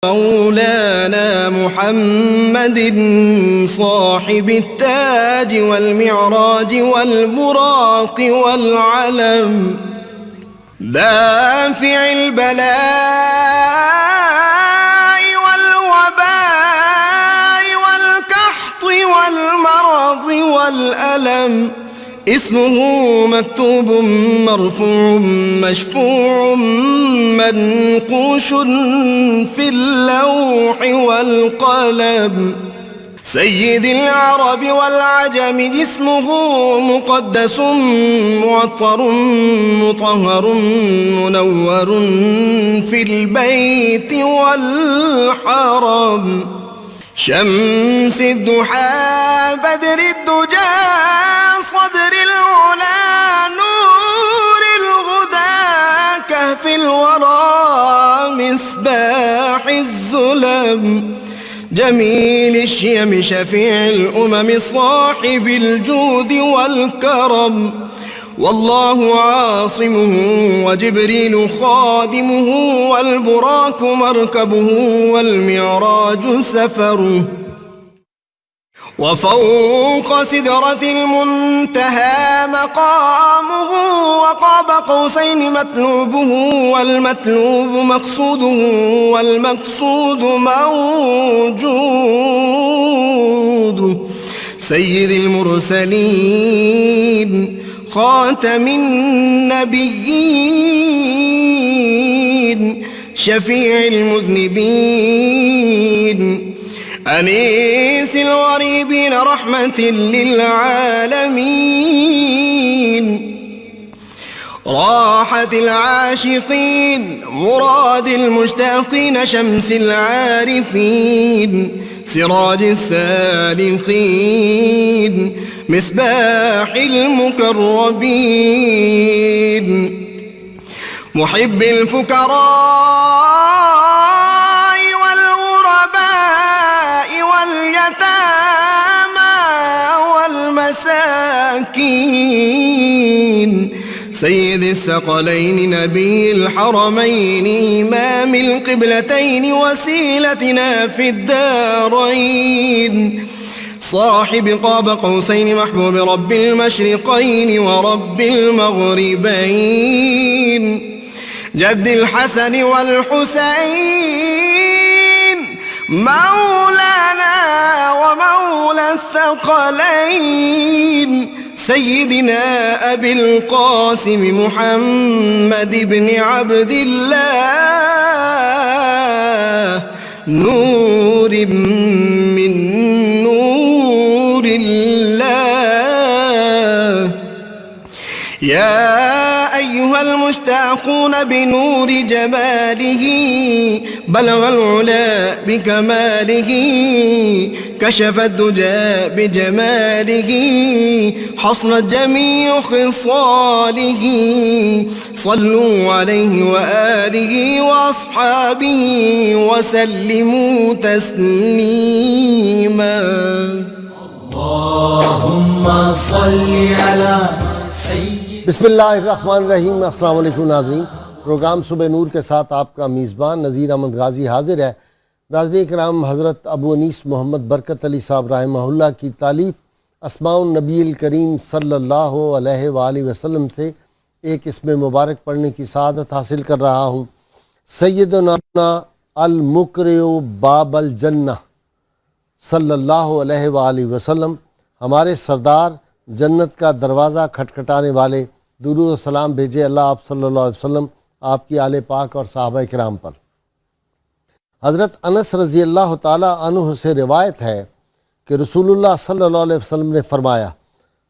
مولانا محمد صاحب التاج والمعراج والبراق والعلم دافع البلاء والوباء والقحط والمرض والألم اسمه مكتوب مرفوع مشفوع منقوش في اللوح والقلم سيد العرب والعجم اسمه مقدس معطر مطهر منور في البيت والحرم شمس الضحى بدر الدجى صدر العلا نور الهدى كهف الورى مصباح الظلم جميل الشيم شفيع الأمم صاحب الجود والكرم والله عاصمه وجبريل خادمه والبراق مركبه والمعراج سفره وفوق سدرة المنتهى مقامه وقاب قوسين مطلوبه والمطلوب مقصوده والمقصود موجود سيد المرسلين خاتم النبيين شفيع المذنبين أنيس الغريبين رحمة للعالمين راحة العاشقين مراد المشتاقين شمس العارفين سراج السالكين مصباح المقربين محب الفقراء والغرباء واليتامى والمساكين سيد الثقلين نبي الحرمين إمام القبلتين وسيلتنا في الدارين صاحب قاب قوسين محبوب رب المشرقين ورب المغربين جد الحسن والحسين مولانا ومولى الثقلين سيدنا أبي القاسم محمد بن عبد الله نور من نور الله يا أيها المشتاقون بنور جماله بلغ العلا بكماله كشف الدجى بجماله حصلت جميع خصاله صلوا عليه وآله وأصحابه وسلموا تسليما اللهم صل على سيدنا بسم اللہ الرحمن الرحیم۔ السلام علیکم ناظرین، پروگرام صبح نور کے ساتھ آپ کا میزبان نذیر احمد غازی حاضر ہے۔ ناظرین کرام، حضرت ابو انیس محمد برکت علی صاحب رحمہ اللہ کی تالیف اسماء النبی الکریم صلی اللہ علیہ وآلہ وسلم سے ایک اسم مبارک پڑھنے کی سعادت حاصل کر رہا ہوں۔ سیدنا المقرئ باب الجنہ صلی اللہ علیہ وآلہ وسلم، ہمارے سردار جنت کا دروازہ کھٹکھٹانے والے، درود و سلام بھیجے اللہ آپ صلی اللہ علیہ وسلم، آپ کی آل پاک اور صحابہ کرام پر۔ حضرت انس رضی اللہ تعالیٰ عنہ سے روایت ہے کہ رسول اللہ صلی اللہ علیہ وسلم نے فرمایا،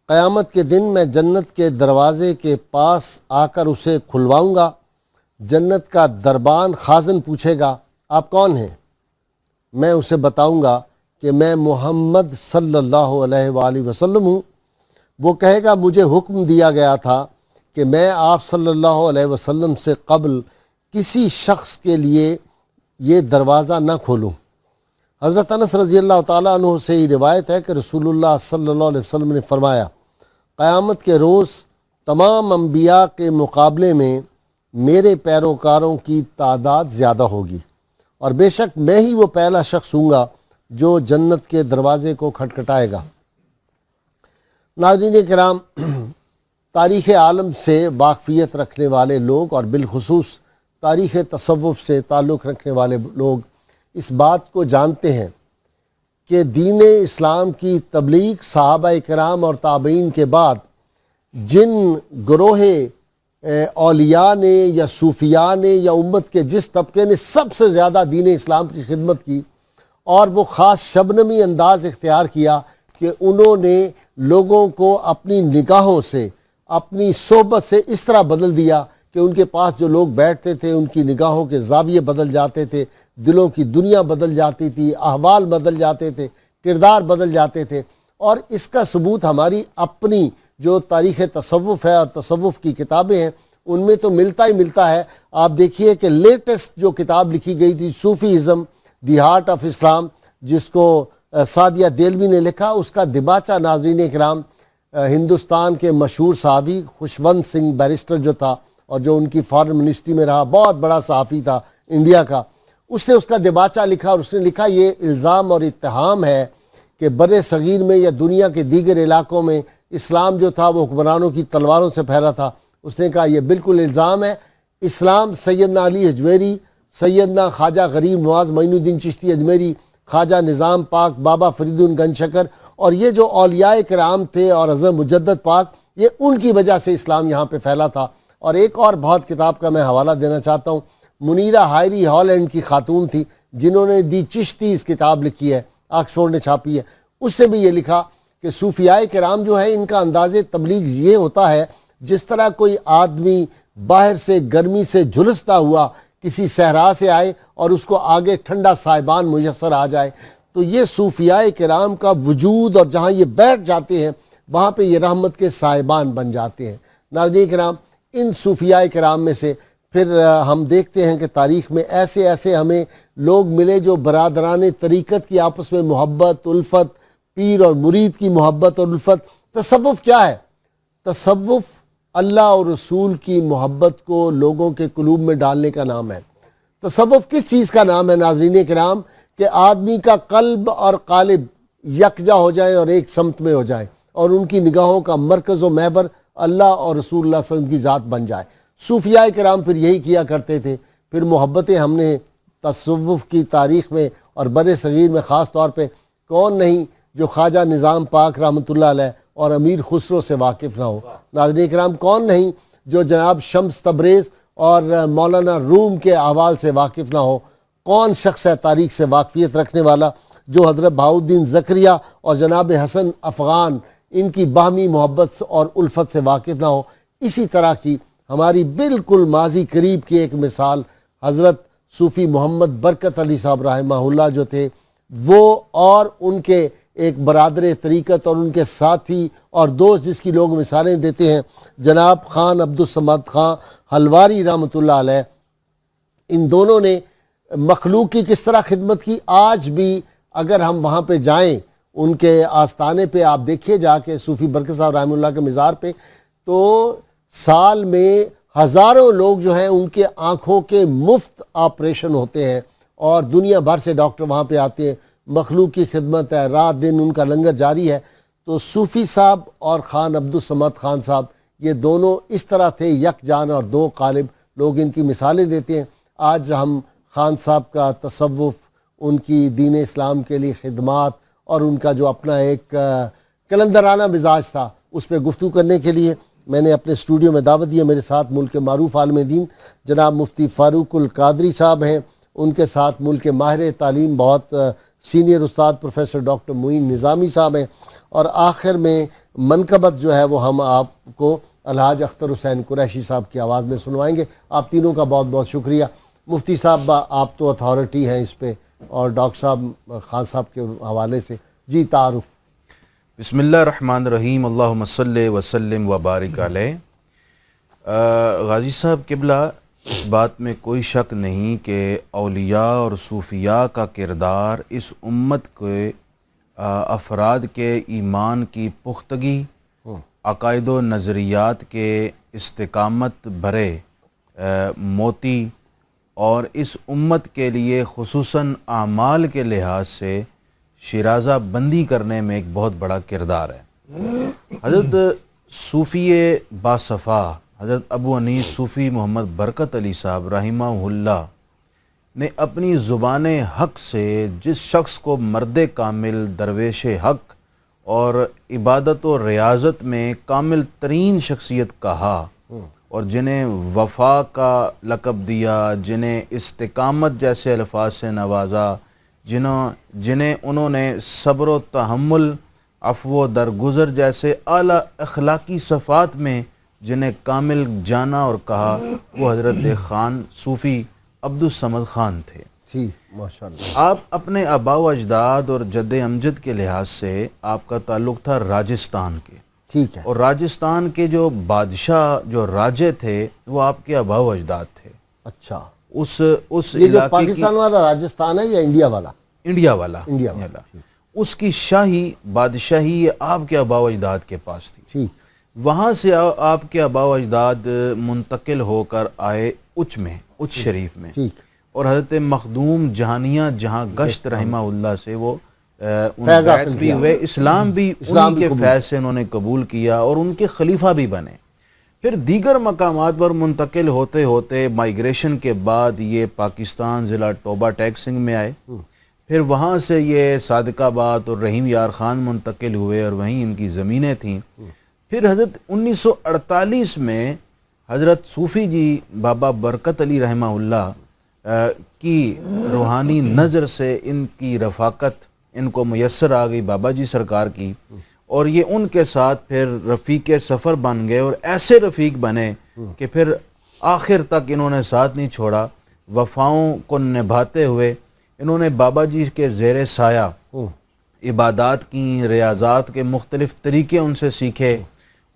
قیامت کے دن میں جنت کے دروازے کے پاس آ کر اسے کھلواؤں گا۔ جنت کا دربان خازن پوچھے گا، آپ کون ہیں؟ میں اسے بتاؤں گا کہ میں محمد صلی اللہ علیہ وآلہ وسلم ہوں۔ وہ کہے گا، مجھے حکم دیا گیا تھا کہ میں آپ صلی اللہ علیہ وسلم سے قبل کسی شخص کے لیے یہ دروازہ نہ کھولوں۔ حضرت انس رضی اللہ تعالیٰ عنہ سے یہ روایت ہے کہ رسول اللہ صلی اللہ علیہ وسلم نے فرمایا، قیامت کے روز تمام انبیاء کے مقابلے میں میرے پیروکاروں کی تعداد زیادہ ہوگی اور بے شک میں ہی وہ پہلا شخص ہوں گا جو جنت کے دروازے کو کھٹکھٹائے گا۔ ناظرین کرام، تاریخ عالم سے واقفیت رکھنے والے لوگ اور بالخصوص تاریخ تصوف سے تعلق رکھنے والے لوگ اس بات کو جانتے ہیں کہ دین اسلام کی تبلیغ صحابہ کرام اور تابعین کے بعد جن گروہ اولیاء نے یا صوفیاء نے یا امت کے جس طبقے نے سب سے زیادہ دین اسلام کی خدمت کی اور وہ خاص شبنمی انداز اختیار کیا کہ انہوں نے لوگوں کو اپنی نگاہوں سے، اپنی صحبت سے اس طرح بدل دیا کہ ان کے پاس جو لوگ بیٹھتے تھے ان کی نگاہوں کے زاویے بدل جاتے تھے، دلوں کی دنیا بدل جاتی تھی، احوال بدل جاتے تھے، کردار بدل جاتے تھے۔ اور اس کا ثبوت ہماری اپنی جو تاریخ تصوف ہے اور تصوف کی کتابیں ہیں ان میں تو ملتا ہی ملتا ہے۔ آپ دیکھیے کہ لیٹسٹ جو کتاب لکھی گئی تھی صوفی ازم دی ہارٹ آف اسلام، جس کو سعدیہ دہلوی نے لکھا، اس کا دباچہ ناظرین کرام ہندوستان کے مشہور صحافی خوشونت سنگھ بیرسٹر جو تھا اور جو ان کی فارن منسٹری میں رہا، بہت بڑا صحافی تھا انڈیا کا، اس نے اس کا دباچہ لکھا اور اس نے لکھا یہ الزام اور اتہام ہے کہ بر صغیر میں یا دنیا کے دیگر علاقوں میں اسلام جو تھا وہ حکمرانوں کی تلواروں سے پھیلا تھا۔ اس نے کہا یہ بالکل الزام ہے، اسلام سیدنا علی اجمیری، سیدنا خواجہ غریب نواز معین الدین چشتی اجمیری، خواجہ نظام پاک، بابا فرید گنج شکر اور یہ جو اولیاء کرام تھے اور حضرت مجدد پاک، یہ ان کی وجہ سے اسلام یہاں پہ پھیلا تھا۔ اور ایک اور بہت کتاب کا میں حوالہ دینا چاہتا ہوں، منیرہ ہائری ہالینڈ کی خاتون تھی جنہوں نے دی چشتی اس کتاب لکھی ہے، آکسفورڈ نے چھاپی ہے، اس نے بھی یہ لکھا کہ صوفیاء کرام جو ہے ان کا انداز تبلیغ یہ ہوتا ہے جس طرح کوئی آدمی باہر سے گرمی سے جھلستا ہوا کسی صحرا سے آئے اور اس کو آگے ٹھنڈا سائبان میسر آ جائے، تو یہ صوفیاء کرام کا وجود اور جہاں یہ بیٹھ جاتے ہیں وہاں پہ یہ رحمت کے سائبان بن جاتے ہیں۔ ناظرین کرام، ان صوفیاء کرام میں سے پھر ہم دیکھتے ہیں کہ تاریخ میں ایسے ایسے ہمیں لوگ ملے جو برادران طریقت کی آپس میں محبت، الفت، پیر اور مرید کی محبت اور الفت۔ تصوف کیا ہے؟ تصوف اللہ اور رسول کی محبت کو لوگوں کے قلوب میں ڈالنے کا نام ہے۔ تصوف کس چیز کا نام ہے ناظرین کرام؟ کہ آدمی کا قلب اور قالب یکجا ہو جائے اور ایک سمت میں ہو جائے اور ان کی نگاہوں کا مرکز و محور اللہ اور رسول اللہ صلی اللہ علیہ وسلم کی ذات بن جائے۔ صوفیاء کرام پھر یہی کیا کرتے تھے۔ پھر محبتیں ہم نے تصوف کی تاریخ میں اور بر صغیر میں خاص طور پہ کون نہیں جو خواجہ نظام پاک رحمۃ اللہ علیہ اور امیر خسرو سے واقف نہ ہو؟ ناظرین کرام، کون نہیں جو جناب شمس تبریز اور مولانا روم کے احوال سے واقف نہ ہو؟ کون شخص ہے تاریخ سے واقفیت رکھنے والا جو حضرت بہاؤالدین زکریا اور جناب حسن افغان ان کی باہمی محبت اور الفت سے واقف نہ ہو؟ اسی طرح کی ہماری بالکل ماضی قریب کی ایک مثال حضرت صوفی محمد برکت علی صاحب رحمہ اللہ جو تھے، وہ اور ان کے ایک برادر طریقت اور ان کے ساتھی اور دوست جس کی لوگ مثالیں دیتے ہیں جناب خان عبدالصمد خان حلواری رحمۃ اللہ علیہ، ان دونوں نے مخلوق کی کس طرح خدمت کی۔ آج بھی اگر ہم وہاں پہ جائیں ان کے آستانے پہ، آپ دیکھیے جا کے صوفی برکت صاحب رحمہ اللہ کے مزار پہ، تو سال میں ہزاروں لوگ جو ہیں ان کے آنکھوں کے مفت آپریشن ہوتے ہیں اور دنیا بھر سے ڈاکٹر وہاں پہ آتے ہیں، مخلوق کی خدمت ہے، رات دن ان کا لنگر جاری ہے۔ تو صوفی صاحب اور خان عبدالصمد خان صاحب یہ دونوں اس طرح تھے، یک جان اور دو قالب، لوگ ان کی مثالیں دیتے ہیں۔ آج ہم خان صاحب کا تصوف، ان کی دین اسلام کے لیے خدمات اور ان کا جو اپنا ایک کلندرانہ مزاج تھا اس پہ گفتگو کرنے کے لیے میں نے اپنے اسٹوڈیو میں دعوت دی ہے۔ میرے ساتھ ملک کے معروف عالم دین جناب مفتی فاروق القادری صاحب ہیں، ان کے ساتھ ملک کے ماہر تعلیم بہت سینئر استاد پروفیسر ڈاکٹر معین نظامی صاحب ہیں، اور آخر میں منقبت جو ہے وہ ہم آپ کو الحاج اختر حسین قریشی صاحب کی آواز میں سنوائیں گے۔ آپ تینوں کا بہت بہت شکریہ۔ مفتی صاحب آپ تو اتھارٹی ہیں اس پہ، اور ڈاکٹر صاحب خان صاحب کے حوالے سے جی تعارف۔ بسم اللہ الرحمن الرحیم، اللہم صلی وسلم وبارک علیہ۔ غازی صاحب قبلہ، اس بات میں کوئی شک نہیں کہ اولیاء اور صوفیاء کا کردار اس امت کے افراد کے ایمان کی پختگی، عقائد و نظریات کے استقامت بھرے موتی اور اس امت کے لیے خصوصاً اعمال کے لحاظ سے شیرازہ بندی کرنے میں ایک بہت بڑا کردار ہے۔ حضرت صوفی باصفا حضرت ابو انیس صوفی محمد برکت علی صاحب رحمہ اللہ نے اپنی زبان حق سے جس شخص کو مرد کامل، درویش حق اور عبادت و ریاضت میں کامل ترین شخصیت کہا، اور جنہیں وفا کا لقب دیا، جنہیں استقامت جیسے الفاظ سے نوازا، جنہیں انہوں نے صبر و تحمل، عفو و درگزر جیسے اعلیٰ اخلاقی صفات میں جنہیں کامل جانا اور کہا، وہ حضرت خان صوفی عبدالصمد خان تھے۔ جی ماشاءاللہ۔ آپ اپنے آباء و اجداد اور جد امجد کے لحاظ سے آپ کا تعلق تھا راجستھان کے، ٹھیک ہے، اور راجستھان کے جو بادشاہ جو راجے تھے وہ آپ کے آباء و اجداد تھے۔ اچھا، اس یہ جو علاقے کی پاکستان والا راجستھان ہے یا انڈیا والا؟ انڈیا والا، انڈیا والا، اس کی شاہی بادشاہی یہ آپ کے آباء و اجداد کے پاس تھی۔ ٹھیک، وہاں سے آپ کے آباء و اجداد منتقل ہو کر آئے اچ میں، اچ شریف میں، ٹھیک، اور حضرت مخدوم جہانیہ جہاں گشت رحمہ اللہ سے وہ فیض بیعت حاصل بھی کیا، ہوئے، اسلام بھی اسلام انہی بھی کے قبول فیض سے انہوں نے قبول کیا اور ان کے خلیفہ بھی بنے۔ پھر دیگر مقامات پر منتقل ہوتے ہوتے مائیگریشن کے بعد یہ پاکستان ضلع ٹوبہ ٹیک سنگھ میں آئے، پھر وہاں سے یہ صادق آباد اور رحیم یار خان منتقل ہوئے اور وہیں ان کی زمینیں تھیں۔ پھر حضرت 1948 میں حضرت صوفی جی بابا برکت علی رحمہ اللہ کی روحانی نظر سے ان کی رفاقت ان کو میسر آ گئی بابا جی سرکار کی، اور یہ ان کے ساتھ پھر رفیق سفر بن گئے، اور ایسے رفیق بنے کہ پھر آخر تک انہوں نے ساتھ نہیں چھوڑا۔ وفاؤں کو نبھاتے ہوئے انہوں نے بابا جی کے زیر سایہ عبادات کی، ریاضات کے مختلف طریقے ان سے سیکھے،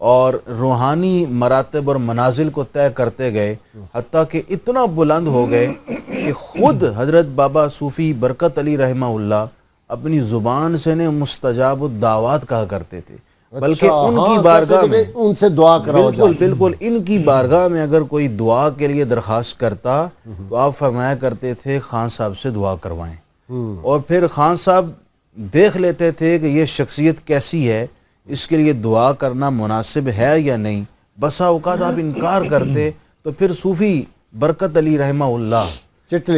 اور روحانی مراتب اور منازل کو طے کرتے گئے، حتیٰ کہ اتنا بلند ہو گئے کہ خود حضرت بابا صوفی برکت علی رحمہ اللہ اپنی زبان سے نے مستجاب الدعوات کہا کرتے تھے، بلکہ ان کی بارگاہ میں ان سے دعا کراؤ، بالکل ان کی بارگاہ میں اگر کوئی دعا کے لیے درخواست کرتا تو آپ فرمایا کرتے تھے خان صاحب سے دعا کروائیں، اور پھر خان صاحب دیکھ لیتے تھے کہ یہ شخصیت کیسی ہے، اس کے لیے دعا کرنا مناسب ہے یا نہیں۔ بسا اوقات آپ انکار کرتے تو پھر صوفی برکت علی رحمہ اللہ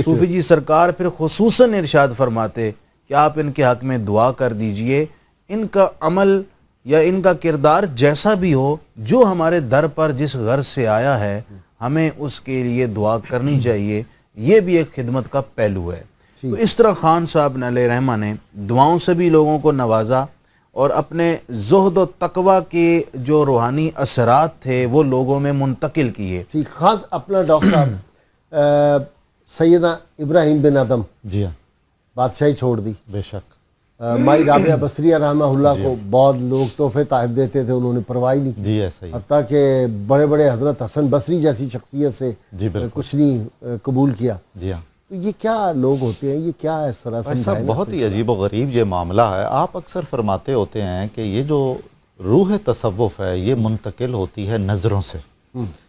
صوفی جی سرکار پھر خصوصاً ارشاد فرماتے کہ آپ ان کے حق میں دعا کر دیجئے، ان کا عمل یا ان کا کردار جیسا بھی ہو، جو ہمارے در پر جس غرض سے آیا ہے ہمیں اس کے لیے دعا کرنی چاہیے۔ یہ بھی ایک خدمت کا پہلو ہے۔ تو اس طرح خان صاحب علیہ رحمہ نے دعاؤں سے بھی لوگوں کو نوازا، اور اپنے زہد و تقوی کے جو روحانی اثرات تھے وہ لوگوں میں منتقل کیے۔ ٹھیک، خاص اپنا ڈاکٹر صاحب سیدنا ابراہیم بن ادم، جی ہاں، بادشاہی چھوڑ دی، بے شک، مائی رابعہ بصریہ رحمہ اللہ کو بہت لوگ تحفے تحائف دیتے تھے، انہوں نے پرواہ نہیں کی، جی ایسا ہی، حتیٰ کہ بڑے بڑے حضرت حسن بصری جیسی شخصیت سے جی بالکل، کچھ نہیں قبول کیا۔ جی ہاں، تو یہ کیا لوگ ہوتے ہیں، یہ کیا اس طرح ایسا بہت ہی عجیب و غریب یہ معاملہ ہے۔ آپ اکثر فرماتے ہوتے ہیں کہ یہ جو روح تصوف ہے یہ منتقل ہوتی ہے نظروں سے،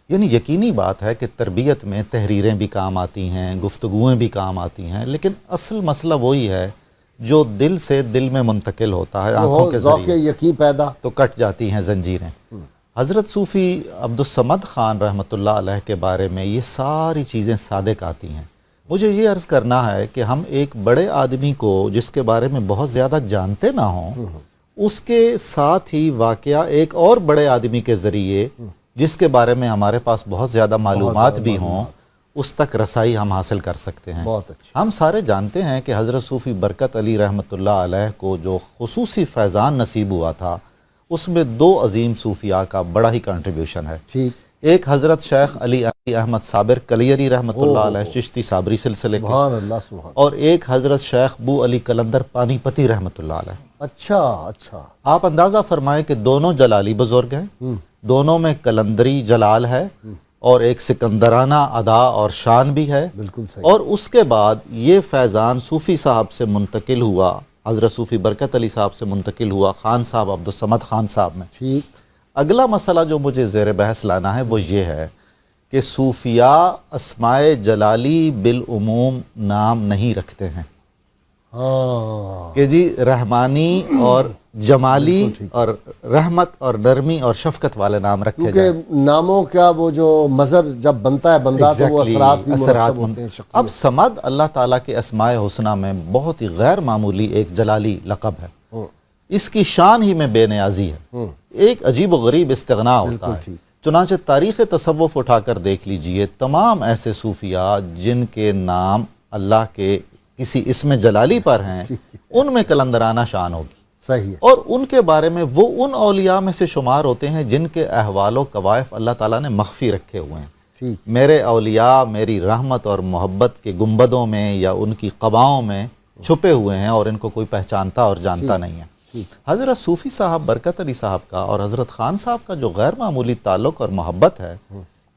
یعنی یقینی بات ہے کہ تربیت میں تحریریں بھی کام آتی ہیں، گفتگویں بھی کام آتی ہیں، لیکن اصل مسئلہ وہی ہے جو دل سے دل میں منتقل ہوتا ہے، آنکھوں کے ذوق ذریعے یقین پیدا، تو کٹ جاتی ہیں زنجیریں۔ حضرت صوفی عبدالصمد خان رحمۃ اللہ علیہ کے بارے میں یہ ساری چیزیں صادق آتی ہیں۔ مجھے یہ عرض کرنا ہے کہ ہم ایک بڑے آدمی کو جس کے بارے میں بہت زیادہ جانتے نہ ہوں، اس کے ساتھ ہی واقعہ ایک اور بڑے آدمی کے ذریعے جس کے بارے میں ہمارے پاس بہت زیادہ معلومات بھی ہوں، اس تک رسائی ہم حاصل کر سکتے ہیں۔ بہت اچھا۔ ہم سارے جانتے ہیں کہ حضرت صوفی برکت علی رحمۃ اللہ علیہ کو جو خصوصی فیضان نصیب ہوا تھا، اس میں دو عظیم صوفیاء کا بڑا ہی کنٹریبیوشن ہے۔ ٹھیک، ایک حضرت شیخ علی احمد صابر کلیری رحمۃ اللہ علیہ چشتی صابری سلسلے کے، سبحان اللہ سبحان، اور ایک حضرت شیخ بو علی کلندر پانی پتی رحمۃ اللہ علیہ۔ اچھا اچھا، آپ اندازہ فرمائیں کہ دونوں جلالی بزرگ ہیں، دونوں میں کلندری جلال ہے اور ایک سکندرانہ ادا اور شان بھی ہے، بالکل صحیح، اور اس کے بعد یہ فیضان صوفی صاحب سے منتقل ہوا، حضرت صوفی برکت علی صاحب سے منتقل ہوا خان صاحب عبدالصمد خان صاحب میں۔ ٹھیک، اگلا مسئلہ جو مجھے زیر بحث لانا ہے وہ یہ ہے کہ صوفیاء اسماء جلالی بالعموم نام نہیں رکھتے ہیں ہاں کہ جی رحمانی اور جمالی اور رحمت اور نرمی اور شفقت والے نام رکھے جائیں. کیونکہ ناموں کا وہ جو مظہر جب بنتا ہے بندہ تو وہ اثرات بھی مرتب ہوتے ہیں. اب صمد اللہ تعالیٰ کے اسماء حسنہ میں بہت ہی غیر معمولی ایک جلالی لقب ہے. اس کی شان ہی میں بے نیازی ہے. ایک عجیب و غریب استغنا ہوتا ہے. چنانچہ تاریخ تصوف اٹھا کر دیکھ لیجئے, تمام ایسے صوفیاء جن کے نام اللہ کے کسی اسم جلالی پر ہیں ان میں کلندرانہ شان ہوگی. صحیح ہے. اور ان کے بارے میں وہ ان اولیاء میں سے شمار ہوتے ہیں جن کے احوال و قوائف اللہ تعالیٰ نے مخفی رکھے ہوئے ہیں. ٹھیک. میرے اولیاء میری رحمت اور محبت کے گنبدوں میں یا ان کی قباؤں میں چھپے ہوئے ہیں اور ان کو کوئی پہچانتا اور جانتا نہیں ہے. حضرت صوفی صاحب برکت علی صاحب کا اور حضرت خان صاحب کا جو غیر معمولی تعلق اور محبت ہے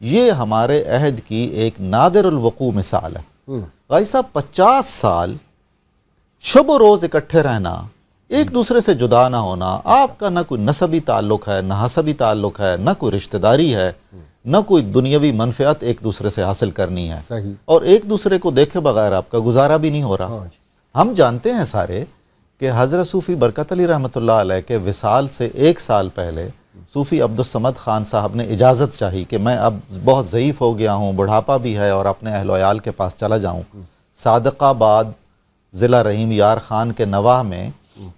یہ ہمارے عہد کی ایک نادر الوقوع مثال ہے. غازی صاحب 50 سال شب و روز اکٹھے رہنا, ایک دوسرے سے جدا نہ ہونا, آپ کا نہ کوئی نسبی تعلق ہے نہ حسبی تعلق ہے نہ کوئی رشتہ داری ہے نہ کوئی دنیاوی منفعت ایک دوسرے سے حاصل کرنی ہے. صحیح. اور ایک دوسرے کو دیکھے بغیر آپ کا گزارا بھی نہیں ہو رہا. ہم جانتے ہیں سارے کہ حضرت صوفی برکت علی رحمۃ اللہ علیہ کے وصال سے 1 سال پہلے صوفی عبدالصمد خان صاحب نے اجازت چاہی کہ میں اب بہت ضعیف ہو گیا ہوں, بڑھاپا بھی ہے, اور اپنے اہل و عیال کے پاس چلا جاؤں. صادق آباد ضلع رحیم یار خان کے نواح میں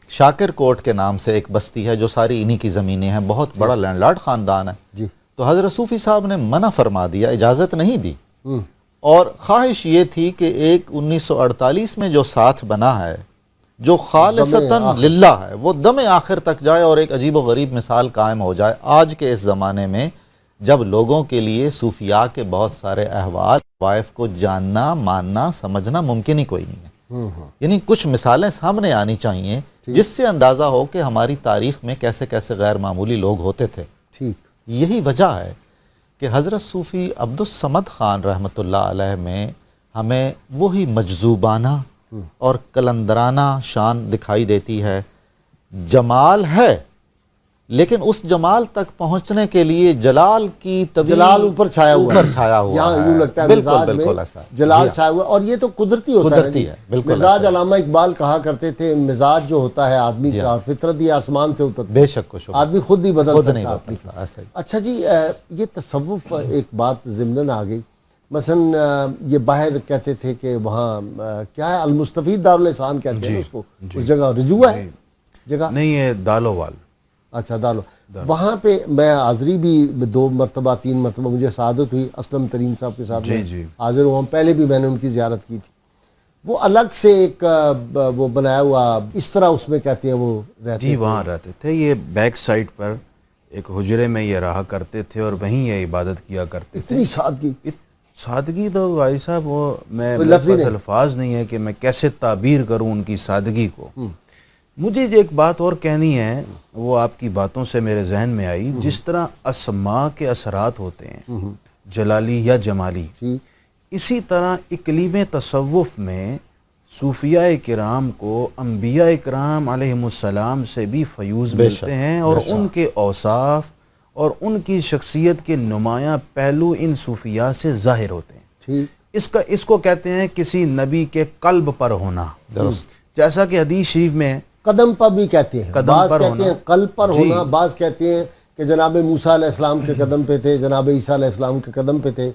شاکر کوٹ کے نام سے ایک بستی ہے جو ساری انہی کی زمینیں ہیں, بہت بڑا لینڈ لارڈ خاندان ہے. تو حضرت صوفی صاحب نے منع فرما دیا, اجازت نہیں دی, اور خواہش یہ تھی کہ ایک 1948 میں جو ساتھ بنا ہے جو خالصتاً للہ ہے وہ دم آخر تک جائے اور ایک عجیب و غریب مثال قائم ہو جائے. آج کے اس زمانے میں جب لوگوں کے لیے صوفیاء کے بہت سارے احوال وائف کو جاننا ماننا سمجھنا ممکن ہی کوئی نہیں ہے, یعنی کچھ مثالیں سامنے آنی چاہیے جس سے اندازہ ہو کہ ہماری تاریخ میں کیسے کیسے غیر معمولی لوگ ہوتے تھے. ٹھیک. یہی وجہ ہے کہ حضرت صوفی عبدالصمد خان رحمۃ اللہ علیہ میں ہمیں وہی مجذوبانہ اور کلندرانہ شان دکھائی دیتی ہے. جمال ہے لیکن اس جمال تک پہنچنے کے لیے جلال کی جلال اوپر چھایا ہوا ہے. یہاں یوں لگتا ہے مزاج میں جلال چھایا ہوا, اور یہ تو قدرتی ہوتا ہے. مزاج علامہ اقبال کہا کرتے تھے مزاج جو ہوتا ہے آدمی کا فطرت یہ آسمان سے اترتا ہے, بے شک آدمی خود ہی بدل سکتا ہے. اچھا جی, یہ تصوف ایک بات ضمناً آ گئی. مثلا یہ باہر کہتے تھے کہ وہاں کیا ہے المستفید دارالحسان کہتے ہیں اس کو, اس جگہ رجوع ہے جگہ نہیں, یہ دالووال. اچھا دالو. وہاں پہ میں حاضری بھی 2 مرتبہ 3 مرتبہ مجھے سعادت ہوئی اسلم ترین صاحب کے ساتھ حاضر ہوا. پہلے بھی میں نے ان کی زیارت کی تھی. وہ الگ سے ایک وہ بنایا ہوا اس طرح اس میں کہتے ہیں وہ رہتے جی وہاں رہتے تھے. یہ بیک سائڈ پر ایک حجرے میں یہ رہا کرتے تھے اور وہیں یہ عبادت کیا کرتے تھے. اتنی سادگی, سادگی تو بھائی صاحب وہ میں الفاظ نہیں ہے کہ میں کیسے تعبیر کروں ان کی سادگی کو. مجھے ایک بات اور کہنی ہے, وہ آپ کی باتوں سے میرے ذہن میں آئی. جس طرح اسماء کے اثرات ہوتے ہیں جلالی یا جمالی, اسی طرح اقلیم تصوف میں صوفیاء کرام کو انبیاء کرام علیہم السلام سے بھی فیوز ملتے ہیں, اور ان کے اوصاف اور ان کی شخصیت کے نمایاں پہلو ان صوفیاء سے ظاہر ہوتے ہیں. اس کو کہتے ہیں کسی نبی کے قلب پر ہونا. جیسا کہ حدیث شریف میں قدم پر بھی کہتے ہیں, بعض کہتے ہیں قلب پر ہونا, بعض کہتے ہیں کہ جناب موسیٰ علیہ السلام کے قدم پہ تھے, جناب عیسیٰ علیہ السلام کے قدم پہ تھے.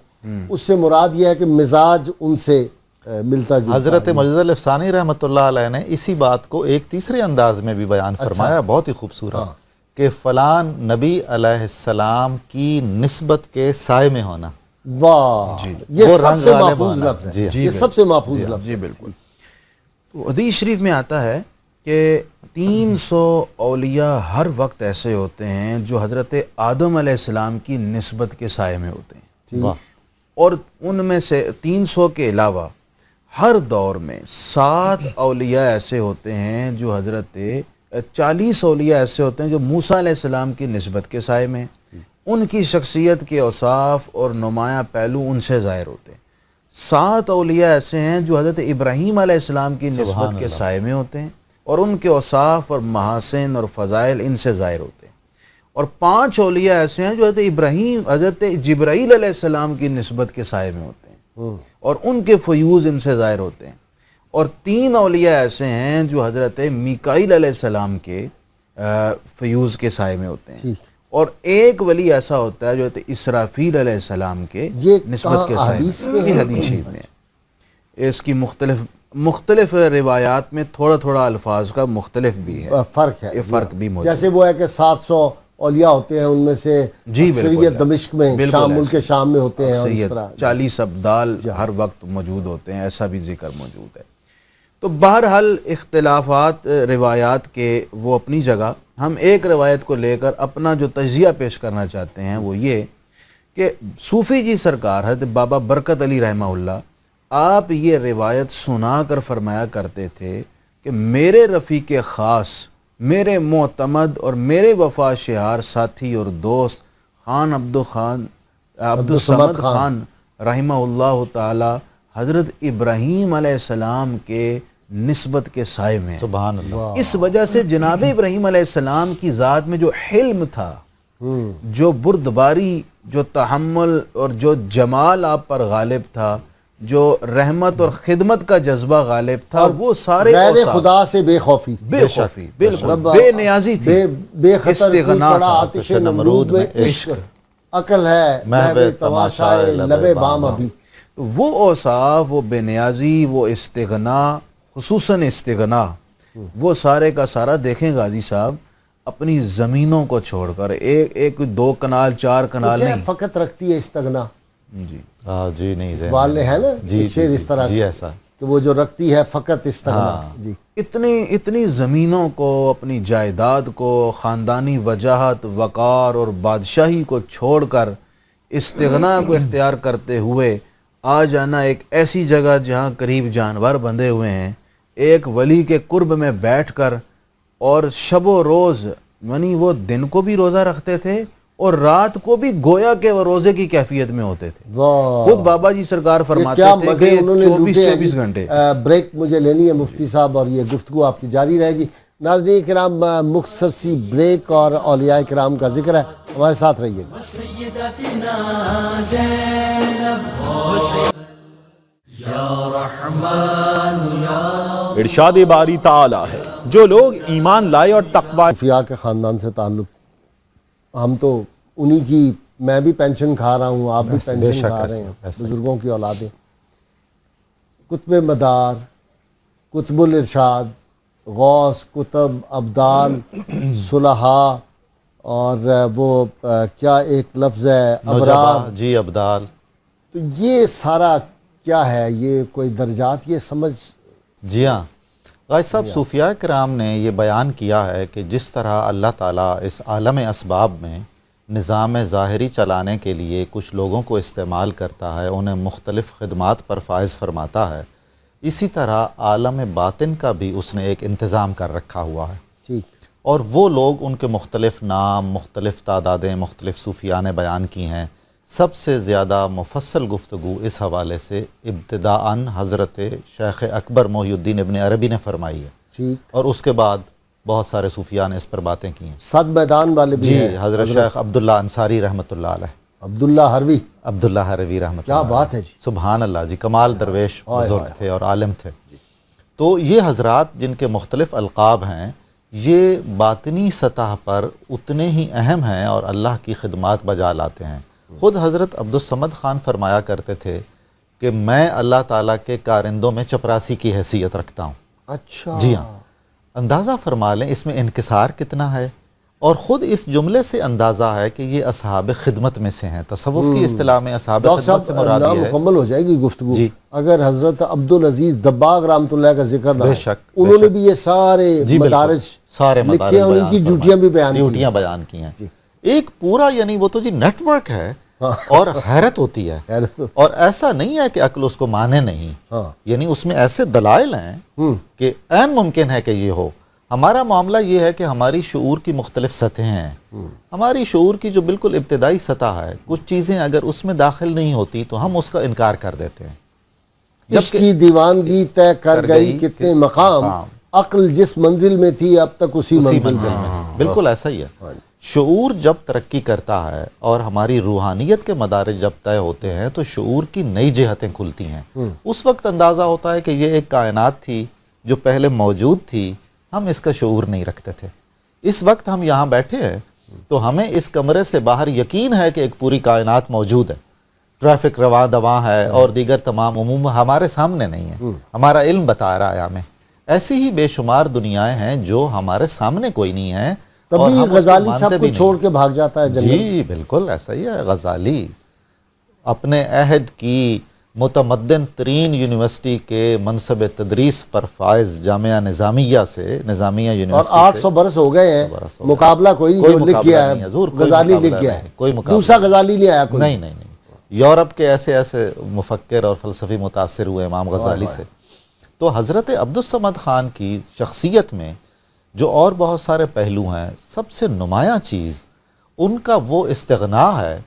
اس سے مراد یہ ہے کہ مزاج ان سے ملتا جلتا. حضرت مجد الافسانی رحمۃ اللہ علیہ نے اسی بات کو ایک تیسرے انداز میں بھی بیان فرمایا, بہت ہی خوبصورت, کہ فلان نبی علیہ السلام کی نسبت کے سائے میں ہونا. واہ, یہ سب سے محفوظ لفظ ہے, یہ سب سے محفوظ لفظ. جی بالکل. تو حدیث شریف میں آتا ہے کہ 300 اولیاء ہر وقت ایسے ہوتے ہیں جو حضرت آدم علیہ السلام کی نسبت کے سائے میں ہوتے ہیں, اور ان میں سے 300 کے علاوہ ہر دور میں 7 اولیاء ایسے ہوتے ہیں جو حضرت 40 اولیاء ایسے ہوتے ہیں جو موسیٰ علیہ السلام کی نسبت کے سائے میں, ان کی شخصیت کے اوصاف اور نمایاں پہلو ان سے ظاہر ہوتے ہیں. 7 اولیاء ایسے ہیں جو حضرت ابراہیم علیہ السلام کی نسبت کے سائے میں ہوتے ہیں, اور ان کے اوصاف اور محاسن اور فضائل ان سے ظاہر ہوتے ہیں. اور 5 اولیاء ایسے ہیں جو حضرت جبرائیل علیہ السلام کی نسبت کے سائے میں ہوتے ہیں اور ان کے فیوز ان سے ظاہر ہوتے ہیں، اور 3 اولیاء ایسے ہیں جو حضرت میکائیل علیہ السلام کے فیوز کے سائے میں ہوتے ہیں، اور ایک ولی ایسا ہوتا ہے جو اسرافیل علیہ السلام کے نسبت کے سائے میں، یہ حدیث شریف میں ہے۔ اس کی مختلف روایات میں تھوڑا تھوڑا الفاظ کا مختلف بھی ہے، فرق ہے، یہ فرق بھی موجود ہے۔ جیسے وہ ہے کہ 700 اولیاء ہوتے ہیں، ان میں سے اکثریت دمشق میں، شام ملک شام میں ہوتے ہیں، اور اس طرح 40 ابدال ہر وقت موجود ہوتے ہیں، ایسا بھی ذکر موجود ہے۔ تو بہرحال اختلافات روایات کے وہ اپنی جگہ، ہم ایک روایت کو لے کر اپنا جو تجزیہ پیش کرنا چاہتے ہیں وہ یہ کہ صوفی جی سرکار حضرت بابا برکت علی رحمہ اللہ، آپ یہ روایت سنا کر فرمایا کرتے تھے کہ میرے رفیق خاص، میرے معتمد اور میرے وفا شعار ساتھی اور دوست خان عبدالصمد خان رحمہ اللہ تعالی حضرت ابراہیم علیہ السلام کے نسبت کے سائے میں، سبحان اللہ۔ اس وجہ سے جناب ابراہیم علیہ السلام کی ذات میں جو حلم تھا، جو بردباری، جو تحمل اور جو جمال آپ پر غالب تھا، جو رحمت اور خدمت کا جذبہ غالب تھا، وہ سارے غیر خدا سے بے خوفی، بالکل بے نیازی تھی، بے خطر استغنا پڑا آتش نمرود میں عشق، عقل ہے محو تماشائے لب بام ابھی۔ تو وہ اوصاف، وہ بے نیازی، وہ استغنا، خصوصاً استغنا، وہ سارے کا سارا دیکھیں غازی صاحب اپنی زمینوں کو چھوڑ کر، ایک 2 کنال 4 کنال نہیں، فقط رکھتی ہے استغنا، جی جی نہیں والے ہے نا شعر اس طرح جی ایسا کہ وہ جو رکھتی ہے فقط استغنا، جی اتنی زمینوں کو، اپنی جائیداد کو، خاندانی وجاہت، وقار اور بادشاہی کو چھوڑ کر استغنا کو اختیار کرتے ہوئے آ جانا ایک ایسی جگہ جہاں قریب جانور بندھے ہوئے ہیں، ایک ولی کے قرب میں بیٹھ کر، اور شب و روز، یعنی وہ دن کو بھی روزہ رکھتے تھے اور رات کو بھی گویا کہ وہ روزے کی کیفیت میں ہوتے تھے۔ خود بابا جی سرکار فرماتے تھے کہ 24 گھنٹے۔ بریک مجھے لینی ہے مفتی صاحب، اور یہ گفتگو آپ کی جاری رہے گی۔ ناظرین کرام، مختصر سی بریک اور اولیاء کرام کا ذکر ہے، ہمارے ساتھ رہیے گا۔ ارشاد باری تعالی ہے، جو لوگ ایمان لائے اور تقوی صوفیاء کے خاندان سے تعلق، ہم تو انہی کی، میں بھی پینشن کھا رہا ہوں، آپ بھی پینشن کھا رہے ہیں، بزرگوں کی اولادیں، قطب مدار، قطب الارشاد، غوث، قطب، ابدال، صلحاء، اور وہ کیا ایک لفظ ہے ابرار، جی ابدال، تو یہ سارا کیا ہے؟ یہ کوئی درجات، یہ سمجھ؟ جی ہاں غازی صاحب، صوفیاء کرام نے یہ بیان کیا ہے کہ جس طرح اللہ تعالیٰ اس عالم اسباب میں نظام ظاہری چلانے کے لیے کچھ لوگوں کو استعمال کرتا ہے، انہیں مختلف خدمات پر فائز فرماتا ہے، اسی طرح عالم باطن کا بھی اس نے ایک انتظام کر رکھا ہوا ہے، ٹھیک، اور وہ لوگ، ان کے مختلف نام، مختلف تعدادیں مختلف صوفیاء نے بیان کی ہیں۔ سب سے زیادہ مفصل گفتگو اس حوالے سے ابتداءً حضرت شیخ اکبر محی الدین ابن عربی نے فرمائی ہے، ٹھیک، اور اس کے بعد بہت سارے صوفیاء نے اس پر باتیں کی ہیں۔ 7 میدان والے بھی جی ہیں، حضرت شیخ عبداللہ انصاری رحمۃ اللہ علیہ، عبداللہ حروی، عبداللہ حروی رحمۃ اللہ کیا علیہ، بات ہے جی، سبحان اللہ جی، کمال درویش بزرگ تھے اور عالم تھے۔ تو یہ حضرات جن کے مختلف القاب ہیں، یہ باطنی سطح پر اتنے ہی اہم ہیں اور اللہ کی خدمات بجا لاتے ہیں۔ خود حضرت عبدالصمد خان فرمایا کرتے تھے کہ میں اللہ تعالیٰ کے کارندوں میں چپراسی کی حیثیت رکھتا ہوں۔ اچھا، جی ہاں، اندازہ فرما لیں اس میں انکسار کتنا ہے، اور خود اس جملے سے اندازہ ہے کہ یہ اصحاب خدمت میں سے ہیں۔ تصوف کی اصطلاح میں اصحاب ڈاکٹر خدمت سے صاحب مراد یہ ہے، مکمل ہو جائے گی گفتگو جی، اگر حضرت عبدالعزیز دباغ رحمۃ اللہ کا ذکر نہ بے ہو۔ شک، بے انہوں نے شک، بھی یہ سارے جی بالکل، مدارج سارے لکھے مدارج ہیں، ان بیان کی فرمائے، ڈیوٹیاں بھی بیان کی ہیں۔ ڈیوٹیاں بیان کی ہیں، جی، ایک پورا، یعنی وہ تو جی نیٹ ورک ہے، اور حیرت ہوتی ہے، اور ایسا نہیں ہے کہ عقل اس کو مانے نہیں، ہاں، یعنی اس میں ایسے دلائل ہیں کہ عین ممکن ہے کہ یہ ہو۔ ہمارا معاملہ یہ ہے کہ ہماری شعور کی مختلف سطحیں ہیں، ہماری شعور کی جو بالکل ابتدائی سطح ہے، کچھ چیزیں اگر اس میں داخل نہیں ہوتی تو ہم اس کا انکار کر دیتے ہیں۔ جس کی دیوانگی طے کر گئی کتنے مقام، عقل جس منزل میں تھی اب تک اسی منزل میں۔ بالکل ایسا ہی ہے۔ شعور جب ترقی کرتا ہے اور ہماری روحانیت کے مدارج جب طے ہوتے ہیں تو شعور کی نئی جہتیں کھلتی ہیں. اس وقت اندازہ ہوتا ہے کہ یہ ایک کائنات تھی جو پہلے موجود تھی، ہم اس کا شعور نہیں رکھتے تھے. اس وقت ہم یہاں بیٹھے ہیں تو ہمیں اس کمرے سے باہر یقین ہے کہ ایک پوری کائنات موجود ہے، ٹریفک رواں دواں ہے اور دیگر تمام امور ہمارے سامنے نہیں ہے، ہمارا علم بتا رہا ہے ہمیں. ایسی ہی بے شمار دنیایں ہیں جو ہمارے سامنے کوئی نہیں ہے، اور تبھی ہم غزالی صاحب کو چھوڑ کے بھاگ جاتا ہے جنگل. جی بالکل ایسا ہی ہے. غزالی اپنے عہد کی متمدن ترین یونیورسٹی کے منصب تدریس پر فائز جامعہ نظامیہ سے، نظامیہ اور یونیورسٹی 800 برس ہو گئے ہیں، مقابلہ کوئی نہیں. جو لکھ گیا ہے غزالی لکھ گیا ہے، کوئی مقابلہ دوسرا غزالی نہیں آیا کوئی. نہیں. یورپ کے ایسے ایسے مفکر اور فلسفی متاثر ہوئے امام غزالی سے. تو حضرت عبدالصمد خان کی شخصیت میں جو اور بہت سارے پہلو ہیں، سب سے نمایاں چیز ان کا وہ استغنا ہے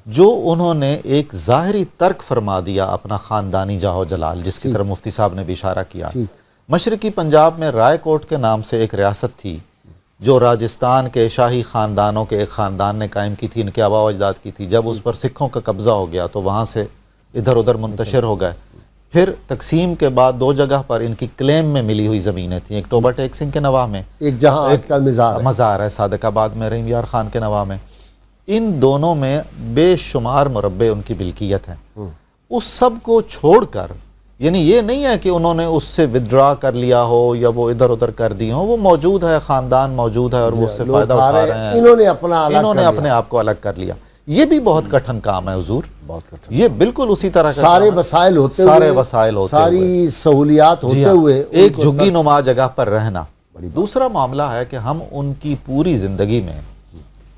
جو انہوں نے ایک ظاہری ترک فرما دیا اپنا خاندانی جاہ و جلال، جس کی طرف مفتی صاحب نے بھی اشارہ کیا. مشرقی پنجاب میں رائے کوٹ کے نام سے ایک ریاست تھی جو راجستھان کے شاہی خاندانوں کے ایک خاندان نے قائم کی تھی، ان کے آباء و اجداد کی تھی. جب اس پر سکھوں کا قبضہ ہو گیا تو وہاں سے ادھر ادھر منتشر ہو گئے. پھر تقسیم کے بعد 2 جگہ پر ان کی کلیم میں ملی ہوئی زمینیں تھیں، ایک ٹوبہ ٹیک سنگھ کے نواح میں، ایک جہاں آج کل مزار ہے صادق آباد میں رحیم یار خان کے نواح میں. ان دونوں میں بے شمار مربع ان کی ملکیت ہیں. اس سب کو چھوڑ کر، یعنی یہ نہیں ہے کہ انہوں نے اس سے ودرا کر لیا ہو یا وہ ادھر ادھر کر دی ہوں، وہ موجود ہے، خاندان موجود ہے اور وہ اس سے فائدہ اٹھا رہے ہیں. انہوں نے اپنے آپ کو الگ کر لیا. یہ بھی بہت کٹھن کام ہے حضور، یہ بالکل اسی طرح کا سارے وسائل ہوتے ہوئے، ساری سہولیات ہوتے ہوئے ایک جھگی نما جگہ پر رہنا. دوسرا معاملہ ہے کہ ہم ان کی پوری زندگی میں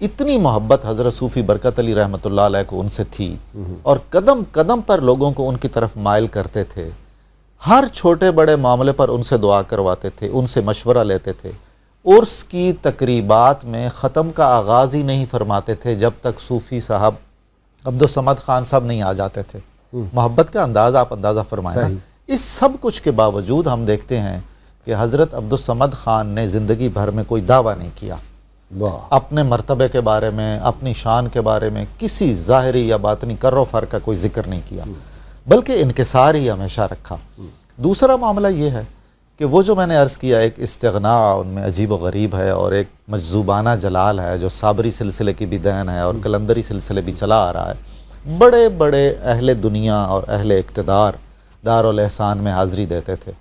اتنی محبت حضرت صوفی برکت علی رحمۃ اللہ علیہ کو ان سے تھی اور قدم قدم پر لوگوں کو ان کی طرف مائل کرتے تھے. ہر چھوٹے بڑے معاملے پر ان سے دعا کرواتے تھے، ان سے مشورہ لیتے تھے. عرس کی تقریبات میں ختم کا آغاز ہی نہیں فرماتے تھے جب تک صوفی صاحب عبدالصمد خان صاحب نہیں آ جاتے تھے. محبت کا انداز آپ اندازہ فرمائیں. اس سب کچھ کے باوجود ہم دیکھتے ہیں کہ حضرت عبدالصمد خان نے زندگی بھر میں کوئی دعویٰ نہیں کیا، اپنے مرتبے کے بارے میں، اپنی شان کے بارے میں کسی ظاہری یا باطنی کر و فر کا کوئی ذکر نہیں کیا، بلکہ انکسار ہی ہمیشہ رکھا. دوسرا معاملہ یہ ہے کہ وہ جو میں نے عرض کیا ایک استغنا ان میں عجیب و غریب ہے اور ایک مجذوبانہ جلال ہے جو صابری سلسلے کی بھی دین ہے اور کلندری سلسلے بھی چلا آ رہا ہے. بڑے بڑے اہل دنیا اور اہل اقتدار دارالاحسان میں حاضری دیتے تھے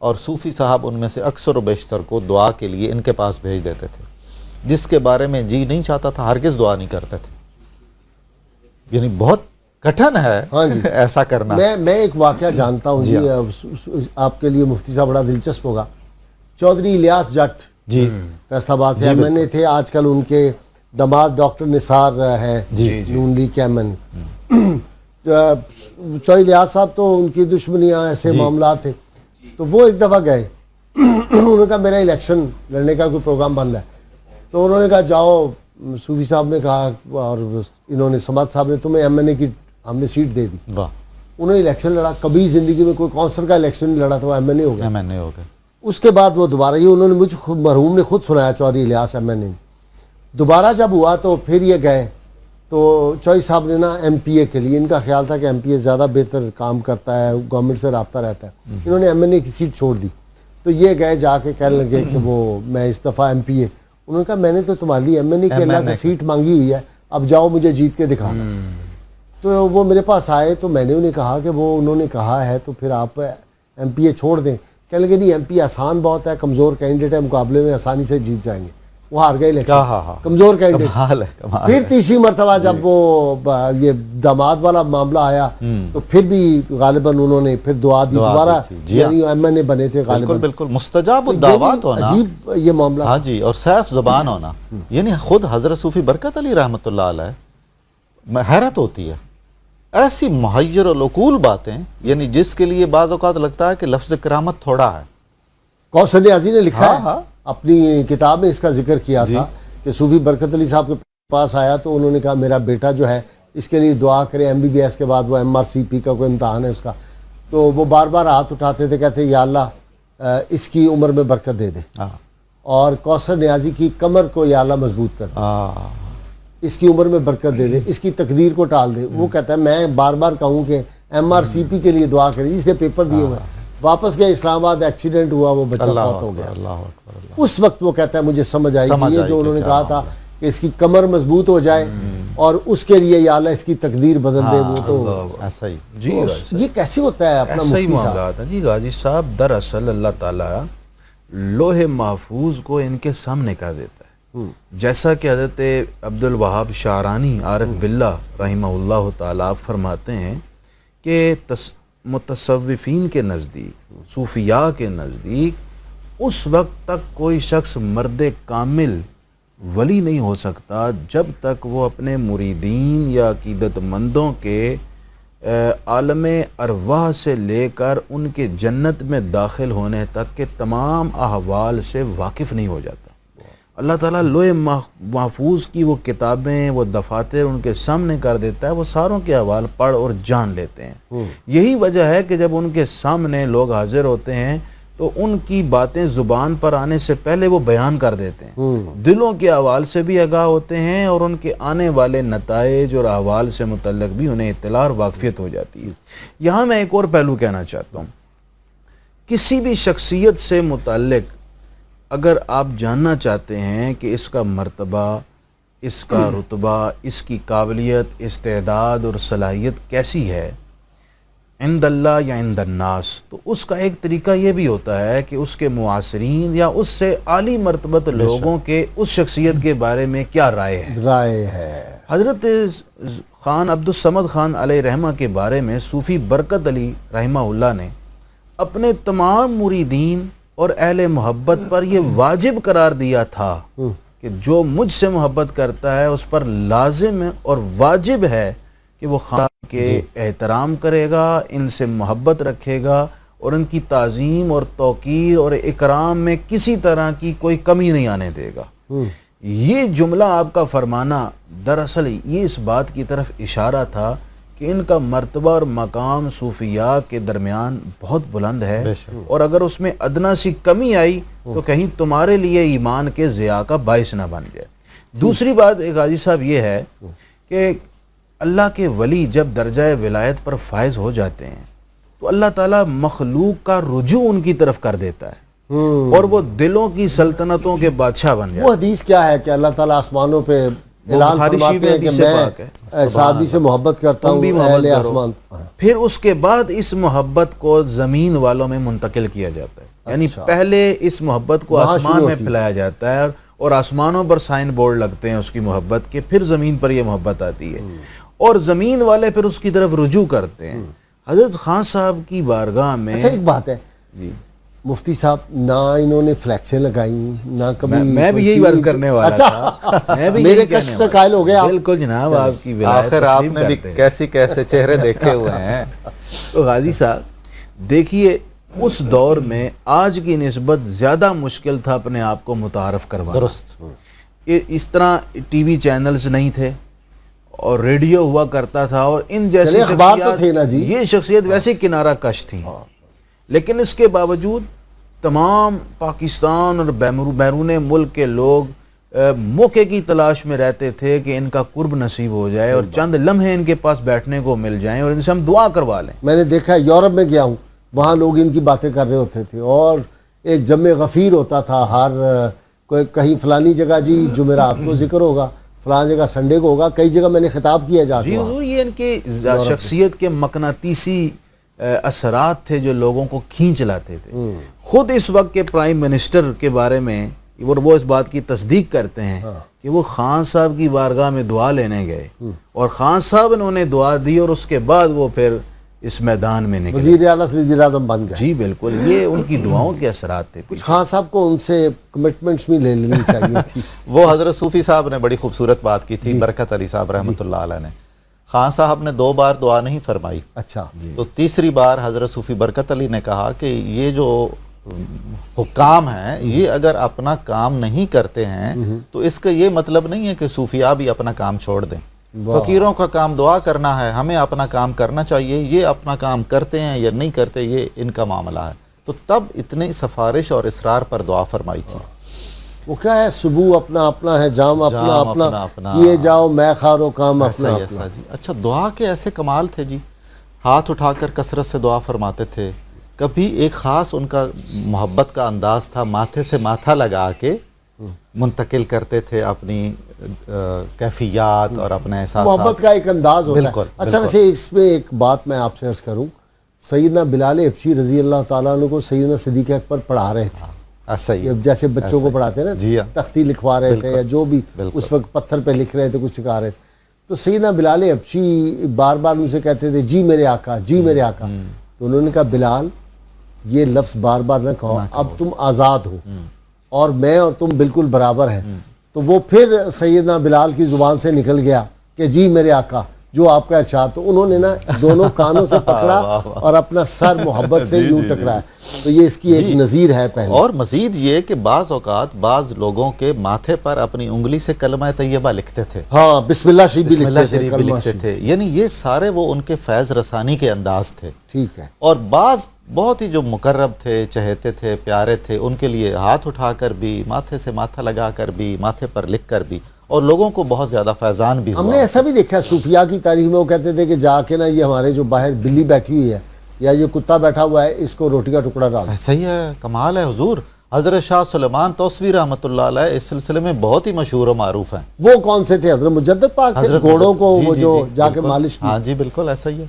اور صوفی صاحب ان میں سے اکثر و بیشتر کو دعا کے لیے ان کے پاس بھیج دیتے تھے. جس کے بارے میں جی نہیں چاہتا تھا ہرگز دعا نہیں کرتے تھے. یعنی بہت کٹھن ہے ایسا کرنا. میں ایک واقعہ جانتا ہوں جی، آپ کے لیے مفتی صاحب بڑا دلچسپ ہوگا. چودھری الیاس جٹ جی فیصل آباد سے ایم این اے تھے، آج کل ان کے داماد ڈاکٹر نثار ہے نون لیگ کے ایم این اے. چودھری الیاس صاحب تو ان کی دشمنیاں ایسے معاملات تھے، تو وہ ایک دفعہ گئے، انہوں نے کہا میرا الیکشن لڑنے کا کوئی پروگرام بن رہا ہے. تو انہوں نے کہا جاؤ، صوفی صاحب نے کہا اور انہوں نے سماعت صاحب نے تمہیں ایم این اے کی ہم نے سیٹ دے دی. انہوں نے الیکشن لڑا، کبھی زندگی میں کوئی کونسل کا الیکشن نہیں لڑا تھا، وہ ایم این اے ہو گئے. اس کے بعد وہ دوبارہ، یہ انہوں نے مجھ مرحوم نے خود سنایا، چودھری الیاس ایم این اے دوبارہ جب ہوا تو پھر یہ گئے تو چودھری صاحب نے نا ایم پی اے کے لیے، ان کا خیال تھا کہ ایم پی اے زیادہ بہتر کام کرتا ہے، گورنمنٹ سے رابطہ رہتا ہے، انہوں نے ایم این اے کی سیٹ چھوڑ دی. تو یہ گئے جا کے کہنے لگے کہ وہ میں اس دفعہ ایم پی اے. انہوں نے کہا میں نے تو تمہاری لیے ایم این اے کی اللہ کا سیٹ مانگی ہوئی ہے، اب جاؤ مجھے جیت کے دکھانا. تو وہ میرے پاس آئے تو میں نے انہیں کہا کہ وہ انہوں نے کہا ہے تو پھر آپ ایم پی اے چھوڑ دیں. کہنے لگے نہیں، ایم پی اے آسان بہت ہے، کمزور کینڈیڈیٹ ہے، مقابلے میں آسانی سے جیت جائیں گے. وہ ہار گئے لیکن کمزور کینڈیڈیٹ. پھر تیسری مرتبہ جب وہ یہ داماد والا معاملہ آیا تو پھر بھی غالباً انہوں نے پھر دعا دی دوبارہ، یعنی ایم این اے بنے تھے غالباً. بالکل مستجاب الدعوات ہونا، عجیب یہ معاملہ. ہاں جی، اور سیف زبان ہونا. یعنی خود حضرت صوفی برکت علی رحمۃ اللہ علیہ، حیرت ہوتی ہے ایسی محیر العقول باتیں، یعنی جس کے لیے بعض اوقات لگتا ہے کہ لفظ کرامت تھوڑا ہے. کوثر نیازی نے لکھا ہے اپنی کتاب میں، اس کا ذکر کیا تھا کہ صوفی برکت علی صاحب کے پاس آیا تو انہوں نے کہا میرا بیٹا جو ہے اس کے لیے دعا کرے، ایم بی بی ایس کے بعد وہ ایم آر سی پی کا کوئی امتحان ہے اس کا. تو وہ بار بار ہاتھ اٹھاتے تھے، کہتے یا اللہ اس کی عمر میں برکت دے دے. اور کوثر نیازی کی کمر کو یا اللہ مضبوط کر دے، اس کی عمر میں برکت دے دے، اس کی تقدیر کو ٹال دے. وہ کہتا ہے میں بار بار کہوں کہ MRCP کے لیے دعا کریں، جس نے پیپر دیے ہوئے. واپس گیا اسلام آباد، ایکسیڈنٹ ہوا، وہ بچہ فوت ہو گیا. اس وقت وہ کہتا ہے مجھے سمجھ آئی کہ یہ جو انہوں نے کہا تھا کہ اس کی کمر مضبوط ہو جائے اور اس کے لیے یا اللہ اس کی تقدیر بدل دے، وہ تو ایسا ہی. جی یہ کیسے ہوتا ہے اپنا ایسا ہی مفتی صاحب؟ معاملات ہیں جی غازی صاحب. دراصل اللہ تعالیٰ لوح محفوظ کو ان کے سامنے کر دیتا ہے، جیسا کہ حضرت عبد الوہاب شعرانی عارف باللہ رحمہ اللہ تعالیٰ فرماتے ہیں کہ متصوفین کے نزدیک، صوفیاء کے نزدیک اس وقت تک کوئی شخص مرد کامل ولی نہیں ہو سکتا جب تک وہ اپنے مریدین یا عقیدت مندوں کے عالم ارواح سے لے کر ان کے جنت میں داخل ہونے تک کے تمام احوال سے واقف نہیں ہو جاتا. اللہ تعالیٰ لوح محفوظ کی وہ کتابیں، وہ دفاتر ان کے سامنے کر دیتا ہے، وہ ساروں کے احوال پڑھ اور جان لیتے ہیں. یہی وجہ ہے کہ جب ان کے سامنے لوگ حاضر ہوتے ہیں تو ان کی باتیں زبان پر آنے سے پہلے وہ بیان کر دیتے ہیں، دلوں کے احوال سے بھی آگاہ ہوتے ہیں اور ان کے آنے والے نتائج اور احوال سے متعلق بھی انہیں اطلاع اور واقفیت ہو جاتی ہے. یہاں میں ایک اور پہلو کہنا چاہتا ہوں. کسی بھی شخصیت سے متعلق اگر آپ جاننا چاہتے ہیں کہ اس کا مرتبہ، اس کا رتبہ، اس کی قابلیت، استعداد اور صلاحیت کیسی ہے عند اللہ یا عند الناس، تو اس کا ایک طریقہ یہ بھی ہوتا ہے کہ اس کے معاصرین یا اس سے عالی مرتبت لوگوں کے اس شخصیت کے بارے میں کیا رائے ہے. حضرت خان عبدالصمد خان علیہ رحمہ کے بارے میں صوفی برکت علی رحمہ اللہ نے اپنے تمام مریدین اور اہل محبت پر یہ واجب قرار دیا تھا کہ جو مجھ سے محبت کرتا ہے اس پر لازم اور واجب ہے کہ وہ خان کے احترام کرے گا، ان سے محبت رکھے گا اور ان کی تعظیم اور توقیر اور اکرام میں کسی طرح کی کوئی کمی نہیں آنے دے گا. یہ جملہ آپ کا فرمانا دراصل یہ اس بات کی طرف اشارہ تھا کہ ان کا مرتبہ اور مقام صوفیاء کے درمیان بہت بلند ہے، اور اگر اس میں ادنا سی کمی آئی تو کہیں تمہارے لیے ایمان کے ضیاع کا باعث نہ بن جائے. دوسری بات غازی صاحب یہ ہے کہ اللہ کے ولی جب درجہ ولایت پر فائز ہو جاتے ہیں تو اللہ تعالیٰ مخلوق کا رجوع ان کی طرف کر دیتا ہے اور وہ دلوں کی سلطنتوں کے بادشاہ بن جاتے ہیں. وہ حدیث کیا ہے کہ اللہ تعالیٰ آسمانوں پہ اعلان فرماتے ہیں کہ میں صحابی سے محبت کرتا ہوں، اہل آسمان. پھر اس کے بعد اس محبت کو زمین والوں میں منتقل کیا جاتا ہے، یعنی پہلے اس محبت کو آسمان میں پھیلایا جاتا ہے اور آسمانوں پر سائن بورڈ لگتے ہیں اس کی محبت کے، پھر زمین پر یہ محبت آتی ہے اور زمین والے پھر اس کی طرف رجوع کرتے ہیں. حضرت خان صاحب کی بارگاہ میں اچھا ایک بات ہے مفتی صاحب، نہ انہوں نے فلیکسیں لگائیں، نہ کبھی میں بھی یہی عرض کرنے والا تھا، میں بھی میرے کشف پہ قائل ہو گئے آپ. بالکل جناب، آپ کی ولایت آخر آپ نے بھی کیسے کیسے چہرے دیکھے ہوئے ہیں. تو غازی صاحب دیکھیے اس دور میں آج کی نسبت زیادہ مشکل تھا اپنے آپ کو متعارف کروانا. درست. اس طرح ٹی وی چینلز نہیں تھے اور ریڈیو ہوا کرتا تھا اور ان جیسی اخبار تو تھے نا جی. یہ شخصیت ویسے کنارہ کش تھیں، لیکن اس کے باوجود تمام پاکستان اور بیرون ملک کے لوگ موقع کی تلاش میں رہتے تھے کہ ان کا قرب نصیب ہو جائے اور چند لمحے ان کے پاس بیٹھنے کو مل جائیں اور ان سے ہم دعا کروا لیں. میں نے دیکھا یورپ میں گیا ہوں، وہاں لوگ ان کی باتیں کر رہے ہوتے تھے اور ایک جمع غفیر ہوتا تھا ہر کہیں فلانی جگہ جی جمعرات کو ذکر ہوگا، فلان جگہ سنڈے کو ہوگا، کئی جگہ میں نے خطاب کیا جا جی حضور. یہ ان کے شخصیت کے مقناطیسی اثرات تھے جو لوگوں کو کھینچ لاتے تھے. خود اس وقت کے پرائم منسٹر کے بارے میں وہ اس بات کی تصدیق کرتے ہیں کہ وہ خان صاحب کی بارگاہ میں دعا لینے گئے اور خان صاحب انہوں نے دعا دی اور اس کے بعد وہ پھر اس میدان میں نکلے، وزیر اعلیٰ سے وزیر اعظم بن گئے. جی بالکل، یہ ان کی دعاؤں کے اثرات تھے. کچھ خان صاحب کو ان سے کمٹمنٹس بھی لے لینی چاہیے تھی. وہ حضرت صوفی صاحب نے بڑی خوبصورت بات کی تھی، برکت علی صاحب رحمۃ اللہ علیہ نے. خان صاحب نے 2 بار دعا نہیں فرمائی، اچھا تو تیسری بار حضرت صوفی برکت علی نے کہا کہ یہ جو حکام ہیں یہ اگر اپنا کام نہیں کرتے ہیں تو اس کا یہ مطلب نہیں ہے کہ صوفیاء بھی اپنا کام چھوڑ دیں. فقیروں کا کام دعا کرنا ہے، ہمیں اپنا کام کرنا چاہیے. یہ اپنا کام کرتے ہیں یا نہیں کرتے یہ ان کا معاملہ ہے. تو تب اتنی سفارش اور اصرار پر دعا فرمائی تھی. وہ کیا ہے، صبح اپنا اپنا ہے، جام اپنا اپنا اپنا، یہ جاؤ میں خارو کام اپنا ایسا اپنا۔ جی۔ اچھا، دعا کے ایسے کمال تھے جی، ہاتھ اٹھا کر کثرت سے دعا فرماتے تھے، کبھی ایک خاص ان کا محبت کا انداز تھا، ماتھے سے ماتھا لگا کے منتقل کرتے تھے اپنی کیفیات اور اپنے احساسات، محبت کا ایک انداز ہوتا بالکل، ہے۔ اچھا ویسے اس میں ایک بات میں آپ سے عرض کروں، سیدنا بلال حبشی رضی اللہ تعالیٰ عنہ کو سیدنا صدیق اکبر پڑھا رہے تھے، ایسا ہی جیسے بچوں کو پڑھاتے ہیں نا، جی ہاں، تختی لکھوا رہے تھے یا جو بھی اس وقت پتھر پہ لکھ رہے تھے، کچھ سکھا رہے تھے، تو سیدنا بلال حبشی بار بار ان سے کہتے تھے جی میرے آقا، جی میرے آقا، تو انہوں نے کہا بلال یہ لفظ بار بار نہ کہو، اب تم آزاد ہو اور میں اور تم بالکل برابر ہیں۔ تو وہ پھر سیدنا بلال کی زبان سے نکل گیا کہ جی میرے آقا، جو آپ کا ارشاد، تو انہوں نے نا دونوں کانوں سے پکڑا اور اپنا سر محبت سے یوں ٹکرایا، تو یہ اس کی ایک نظیر ہے پہلے۔ اور مزید یہ کہ بعض اوقات بعض لوگوں کے ماتھے پر اپنی انگلی سے کلمہ طیبہ لکھتے تھے، ہاں بسم اللہ شریف بھی بسم اللہ لکھتے تھے، شریف بھی کلمہ لکھتے شریف۔ تھے، یعنی یہ سارے وہ ان کے فیض رسانی کے انداز تھے۔ ٹھیک ہے۔ اور بعض بہت ہی جو مقرب تھے، چہتے تھے، پیارے تھے، ان کے لیے ہاتھ اٹھا کر بھی، ماتھے سے ماتھا لگا کر بھی، ماتھے پر لکھ کر بھی، اور لوگوں کو بہت زیادہ فیضان بھی ہوا۔ ہم نے ایسا بھی دیکھا صوفیاء کی تاریخ میں، وہ کہتے تھے کہ جا کے نا یہ ہمارے جو باہر بلی بیٹھی ہوئی ہے یا یہ کتا بیٹھا ہوا ہے، اس کو روٹی کا ٹکڑا ڈال۔ ایسا ہی ہے، کمال ہے حضور۔ حضرت شاہ سلیمان توسوی رحمۃ اللہ علیہ اس سلسلے میں بہت ہی مشہور و معروف ہیں۔ وہ کون سے تھے؟ حضرت مجدد پاک تھے، گھوڑوں کو وہ جو جا کے مالش کی۔ ہاں جی بالکل ایسا ہی ہے۔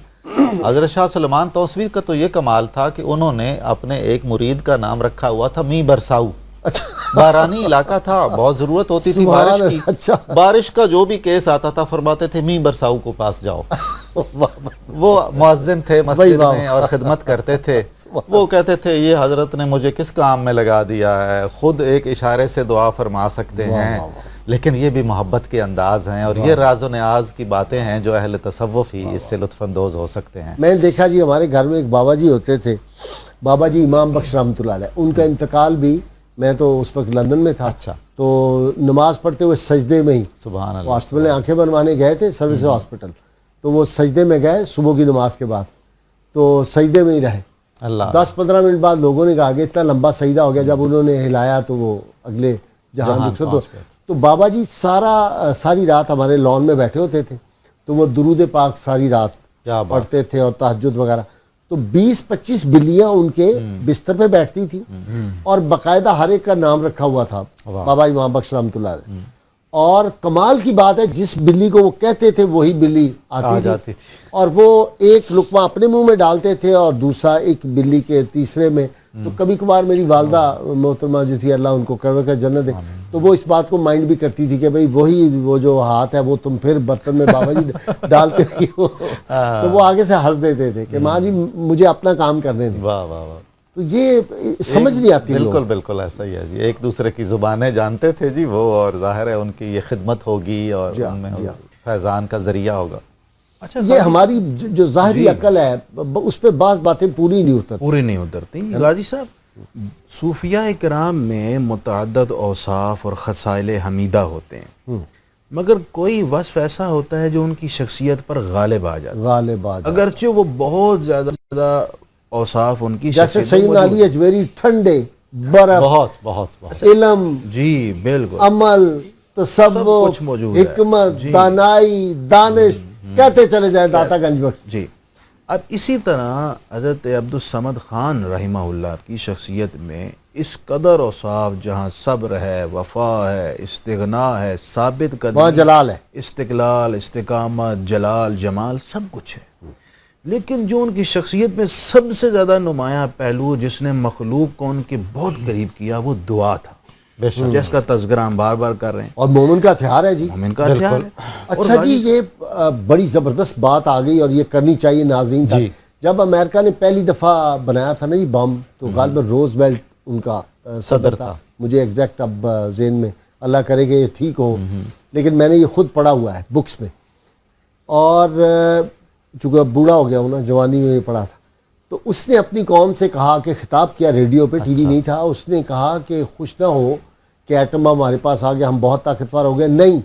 حضرت شاہ سلیمان توسوی کا تو یہ کمال تھا کہ انہوں نے اپنے ایک مرید کا نام رکھا ہوا تھا می برساؤ۔ اچھا، بارانی علاقہ تھا، بہت ضرورت ہوتی تھی بارش کی، اچھا۔ بارش کا جو بھی کیس آتا تھا فرماتے تھے می برساؤ کو پاس جاؤ۔ وہ مؤذن تھے مسجد میں اور خدمت کرتے تھے، وہ کہتے تھے یہ حضرت نے مجھے کس کام میں لگا دیا ہے، خود ایک اشارے سے دعا فرما سکتے ہیں، لیکن یہ بھی محبت کے انداز ہیں، اور یہ راز و نیاز کی باتیں ہیں جو اہل تصوف ہی اس سے لطف اندوز ہو سکتے ہیں۔ میں نے دیکھا جی، ہمارے گھر میں ایک بابا جی ہوتے تھے، بابا جی امام بخش رحمۃ اللہ علیہ، ان کا انتقال بھی، میں تو اس وقت لندن میں تھا، اچھا، تو نماز پڑھتے ہوئے سجدے میں ہی، سبحان اللہ، ہاسپٹل میں آنکھیں بنوانے گئے تھے، سروس ہاسپٹل، تو وہ سجدے میں گئے صبح کی نماز کے بعد، تو سجدے میں ہی رہے۔ اللہ 10-15 منٹ بعد لوگوں نے کہا کہ اتنا لمبا سجدہ ہو گیا، جب انہوں نے ہلایا تو وہ اگلے جہان رخصت ہو۔ تو بابا جی ساری رات ہمارے لان میں بیٹھے ہوتے تھے، تو وہ درود پاک ساری رات پڑھتے تھے اور تہجد وغیرہ، تو 20-25 بلیاں ان کے بستر پہ بیٹھتی تھی، اور باقاعدہ ہر ایک کا نام رکھا ہوا تھا بابا امام بخش رحمۃ اللہ علیہ۔ اور کمال کی بات ہے، جس بلی کو وہ کہتے تھے وہی بلی آتی جاتی تھی، اور وہ ایک لقمہ اپنے منہ میں ڈالتے تھے اور دوسرا ایک بلی کے تیسرے میں۔ تو کبھی کبھار میری والدہ محترمہ جو تھی، اللہ ان کو کروڑ کا جنت دے، تو وہ اس بات کو مائنڈ بھی کرتی تھی کہ بھئی وہی وہ جو ہاتھ ہے وہ تم پھر برتن میں بابا جی ڈالتے تھی، تو وہ آگے سے ہنس دیتے تھے کہ ماں جی مجھے اپنا کام کرنے دیں۔ واہ واہ واہ، تو یہ سمجھ نہیں آتی۔ بالکل بالکل ایسا ہی ہے جی، ایک دوسرے کی زبانیں جانتے تھے جی وہ، اور ظاہر ہے ان کی یہ خدمت ہوگی اور ان میں فیضان کا ذریعہ ہوگا۔ اچھا، یہ ہماری جو ظاہری عقل ہے اس پہ بعض باتیں پوری نہیں اترتی۔ غازی صاحب، صوفیاء کرام میں متعدد اوصاف اور خصائل حمیدہ ہوتے ہیں، مگر کوئی وصف ایسا ہوتا ہے جو ان کی شخصیت پر غالب آ جاتا ہے، اگرچہ وہ بہت زیادہ اوصاف ان کی جیسے شخصیت سیدنا علی اجویری، ٹھنڈے، برف، بہت علم، جی بالکل، عمل، تصور، کچھ موجود ہے۔ حکمت، دانائی، دانش، کہتے چلے جائیں داتا گنج بخش۔ جی، اب اسی طرح حضرت عبدالصمد خان رحمہ اللہ کی شخصیت میں اس قدر اوصاف، جہاں صبر ہے، وفا ہے، استغنا ہے، ثابت قدمی، وہاں جلال ہے، استقلال، استقامت، جلال، جمال، سب کچھ ہے۔ لیکن جو ان کی شخصیت میں سب سے زیادہ نمایاں پہلو جس نے مخلوق کو ان کے بہت قریب کیا، وہ دعا تھا، جس کا تذکرہ ہم بار بار کر رہے ہیں، اور مومن کا ہتھیار ہے جی، مومن کا ہتھیار ہے۔ اچھا جی، یہ بڑی زبردست بات آ گئی اور یہ کرنی چاہیے ناظرین تک۔ جب امریکہ نے پہلی دفعہ بنایا تھا نا جی بم، تو غالباً روز ویلٹ ان کا صدر تھا، مجھے ایگزیکٹ اب ذہن میں، اللہ کرے کہ یہ ٹھیک ہو، لیکن میں نے یہ خود پڑھا ہوا ہے بکس میں، اور چونکہ اب بوڑھا ہو گیا ہوں نا، جوانی میں یہ پڑھا تھا، تو اس نے اپنی قوم سے کہا کہ خطاب کیا ریڈیو پہ، ٹی وی نہیں تھا، اس نے کہا کہ خوش نہ ہو کہ ایٹم بم ہمارے پاس آ گیا، ہم بہت طاقتور ہو گئے، نہیں،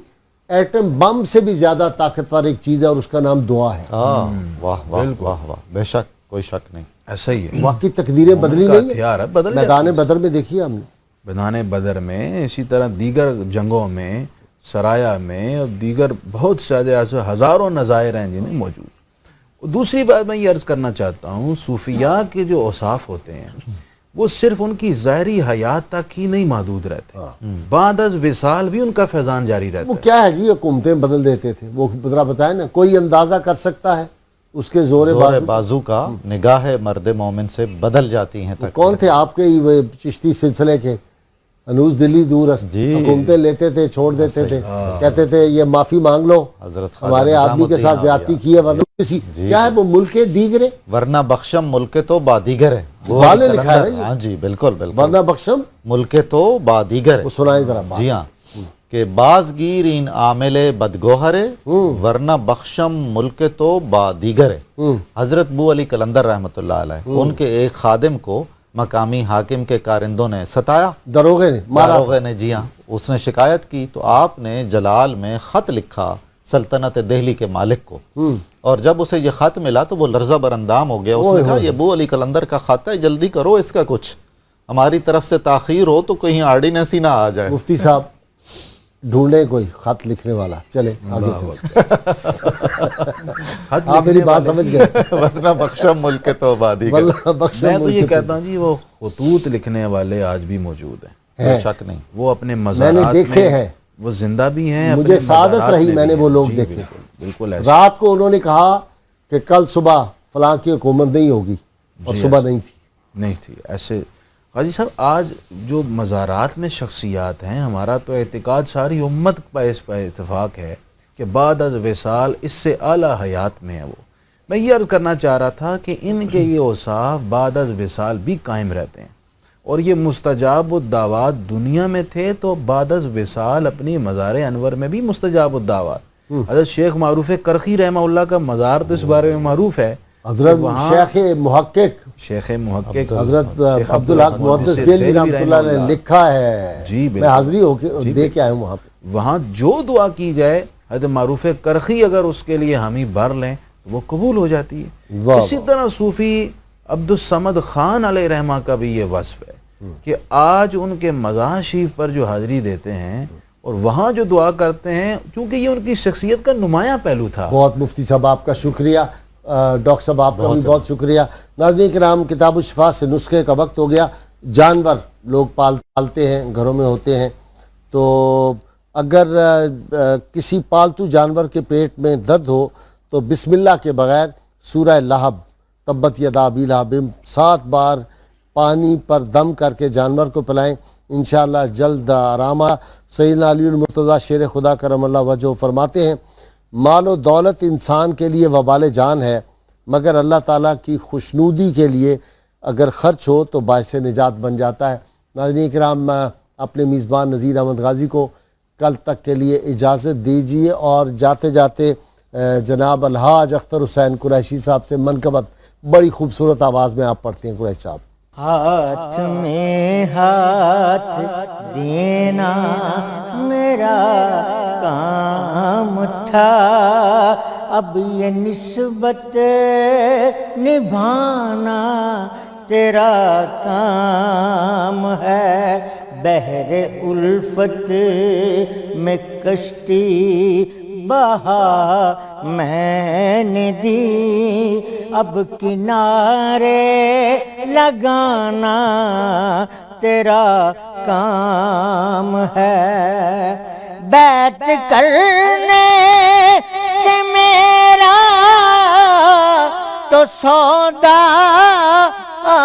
ایٹم بم سے بھی زیادہ طاقتور ایک چیز ہے اور اس کا نام دعا ہے۔ واہ واہ واہ واہ، بے شک، کوئی شک نہیں، ایسا ہی ہے، واقعی تقدیریں بدلی نہیں ہتھیار ہے، بدل میدان بدر میں دیکھیے ہم نے، میدان بدر میں، اسی طرح دیگر جنگوں میں، سرایا میں اور دیگر بہت سے ایسے ہزاروں نظائر ہیں جنہیں موجود۔ دوسری بات میں یہ عرض کرنا چاہتا ہوں، صوفیاء کے جو اوصاف ہوتے ہیں وہ صرف ان کی ظاہری حیات تک ہی نہیں محدود رہتے، بعد از وصال بھی ان کا فیضان جاری رہتا وہ ہے۔ کیا ہے جی، حکومتیں بدل دیتے تھے، وہ ذرا بتائیں نا، کوئی اندازہ کر سکتا ہے اس کے زور بازو کا نگاہ مرد مومن سے بدل جاتی ہیں تک۔ کون تھے آپ کے وہ چشتی سلسلے کے؟ انوس دلی دور حکومتیں لیتے تھے، چھوڑ دیتے تھے، کہتے تھے یہ معافی مانگ لو، حضرت ہمارے آدمی کے ساتھ زیادتی کی ہے، ورنہ کسی کیا ہے وہ ملک دیگرے، ورنہ بخشم ملک تو بادیگر ہے، اقبال نے لکھا ہے ہاں جی بالکل بالکل، ورنہ بخشم، ملک تو بادیگر ہے۔ وہ سنائیں ذرا بات۔ جی ہاں، کہ بازگیر این عامل بدگوہر ہے، ورنہ بخشم ملک تو بادیگر ہے۔ حضرت بو علی قلندر رحمۃ اللہ علیہ، ان کے ایک خادم کو مقامی حاکم کے کارندوں نے ستایا، دروغے نے مارا، داروغے نے، جی ہاں، اس نے شکایت کی تو آپ نے جلال میں خط لکھا سلطنت دہلی کے مالک کو، اور جب اسے یہ خط ملا تو وہ لرزہ براندام ہو گیا۔ اس نے کہا یہ بو علی قلندر کا خط ہے، جلدی کرو اس کا کچھ، ہماری طرف سے تاخیر ہو تو کہیں آرڈیننس ہی نہ آ جائے۔ مفتی صاحب ڈھونڈے کوئی خط لکھنے والا، چلے آگے چلے، آپ میری بات سمجھ گئے، ورنہ بخشم ملک تو بادیگر، واللہ بخشم میں تو یہ ملک کہتا ہوں جی وہ خطوط لکھنے والے آج بھی موجود ہیں، کوئی شک نہیں۔ وہ اپنے میں نے مزارات دیکھے ہیں، وہ زندہ بھی ہیں، مجھے اپنے سعادت مزارات رہی، میں میں نے بھی وہ ہیں۔ لوگ جی دیکھے، بالکل بالکل ایسے۔ رات کو انہوں نے کہا کہ کل صبح فلاں کی حکومت نہیں ہوگی، اور صبح نہیں تھی۔ نہیں تھی ایسے۔ قاضی صاحب آج جو مزارات میں شخصیات ہیں، ہمارا تو اعتقاد ساری امت اس پر اتفاق ہے کہ بعد از وصال اس سے اعلیٰ حیات میں ہے وہ۔ میں یہ عرض کرنا چاہ رہا تھا کہ ان کے یہ اوصاف بعد از وصال بھی قائم رہتے ہیں، اور یہ مستجاب الدعوات دنیا میں تھے تو بعد از وصال اپنی مزار انور میں بھی مستجاب الدعوات۔ حضرت شیخ معروف کرخی رحمہ اللہ کا مزار تو اس بارے میں معروف ہے، حضرت شیخ محقق شیخ محقق حضرت عبدالحق محدث دہلوی رحمۃ اللہ نے لکھا ہے، جی میں حاضری ہو کے دے کے آیا ہوں وہاں پہ، وہاں جو دعا کی جائے حضرت معروف کرخی اگر اس کے لیے حامی بھر لیں تو وہ قبول ہو جاتی ہے۔ واہ اسی طرح صوفی عبدالصمد خان علیہ رحمہ کا بھی یہ وصف ہے کہ آج ان کے مزار شریف پر جو حاضری دیتے ہیں اور وہاں جو دعا کرتے ہیں، چونکہ یہ ان کی شخصیت کا نمایاں پہلو تھا۔ بہت مفتی صاحب آپ کا شکریہ، ڈاکٹر صاحب آپ کا بھی بہت شکریہ۔ ناظرین کرام، کتاب الشفا سے نسخے کا وقت ہو گیا۔ جانور لوگ پالتے ہیں، گھروں میں ہوتے ہیں، تو اگر کسی پالتو جانور کے پیٹ میں درد ہو تو بسم اللہ کے بغیر سورہ لہب تبت یدا ابی لہب 7 بار پانی پر دم کر کے جانور کو پلائیں، انشاءاللہ جلد آرام۔ سیدنا علی المرتضیٰ شیر خدا کرم اللہ وجہ فرماتے ہیں، مال و دولت انسان کے لیے وبال جان ہے، مگر اللہ تعالیٰ کی خوشنودی کے لیے اگر خرچ ہو تو باعث نجات بن جاتا ہے۔ ناظرین کرام، اپنے میزبان نذیر احمد غازی کو کل تک کے لیے اجازت دیجیے، اور جاتے جاتے جناب الحاج اختر حسین قریشی صاحب سے منقبت بڑی خوبصورت آواز میں آپ پڑھتے ہیں۔ قریشی صاحب، ہاتھ میں ہاتھ دینا میرا کام تھا، اب یہ نسبت نبھانا تیرا کام ہے، بحر الفت میں کشتی بہا میں نے دی، اب کنارے لگانا تیرا کام ہے، بیعت کرنے سے میرا تو سودا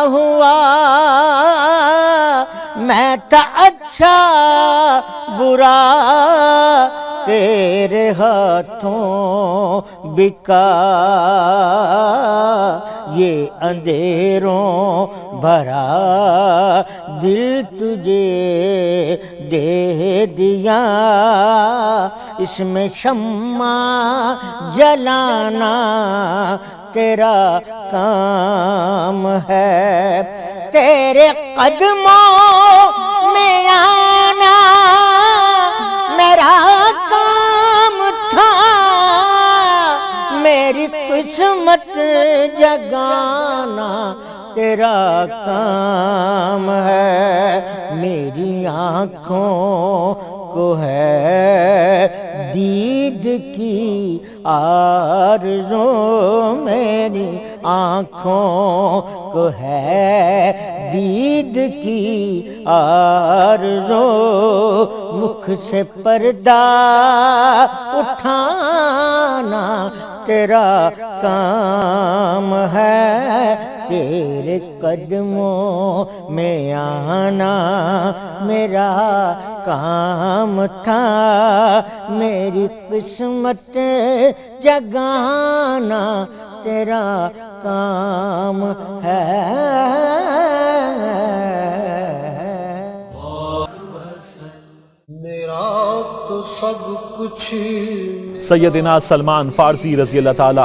ہوا، میں تھا اچھا برا تیرے ہاتھوں بکا، یہ اندھیروں بھرا دل تجھے دے دیا، اس میں شمع جلانا تیرا کام ہے، تیرے قدموں میں آنا میرا کام تھا، میری قسمت جگانا تیرا کام ہے، میری میری آنکھوں کو ہے دید کی آرزو، میری آنکھوں کو ہے دید کی آرزو، مکھ سے پردہ اٹھانا تیرا کام ہے، تیرے قدموں میں آنا میرا کام تھا، میری قسمت جگانا تیرا کام ہے۔ میرا تو سب کچھ سیدنا سلمان فارسی رضی اللہ تعالیٰ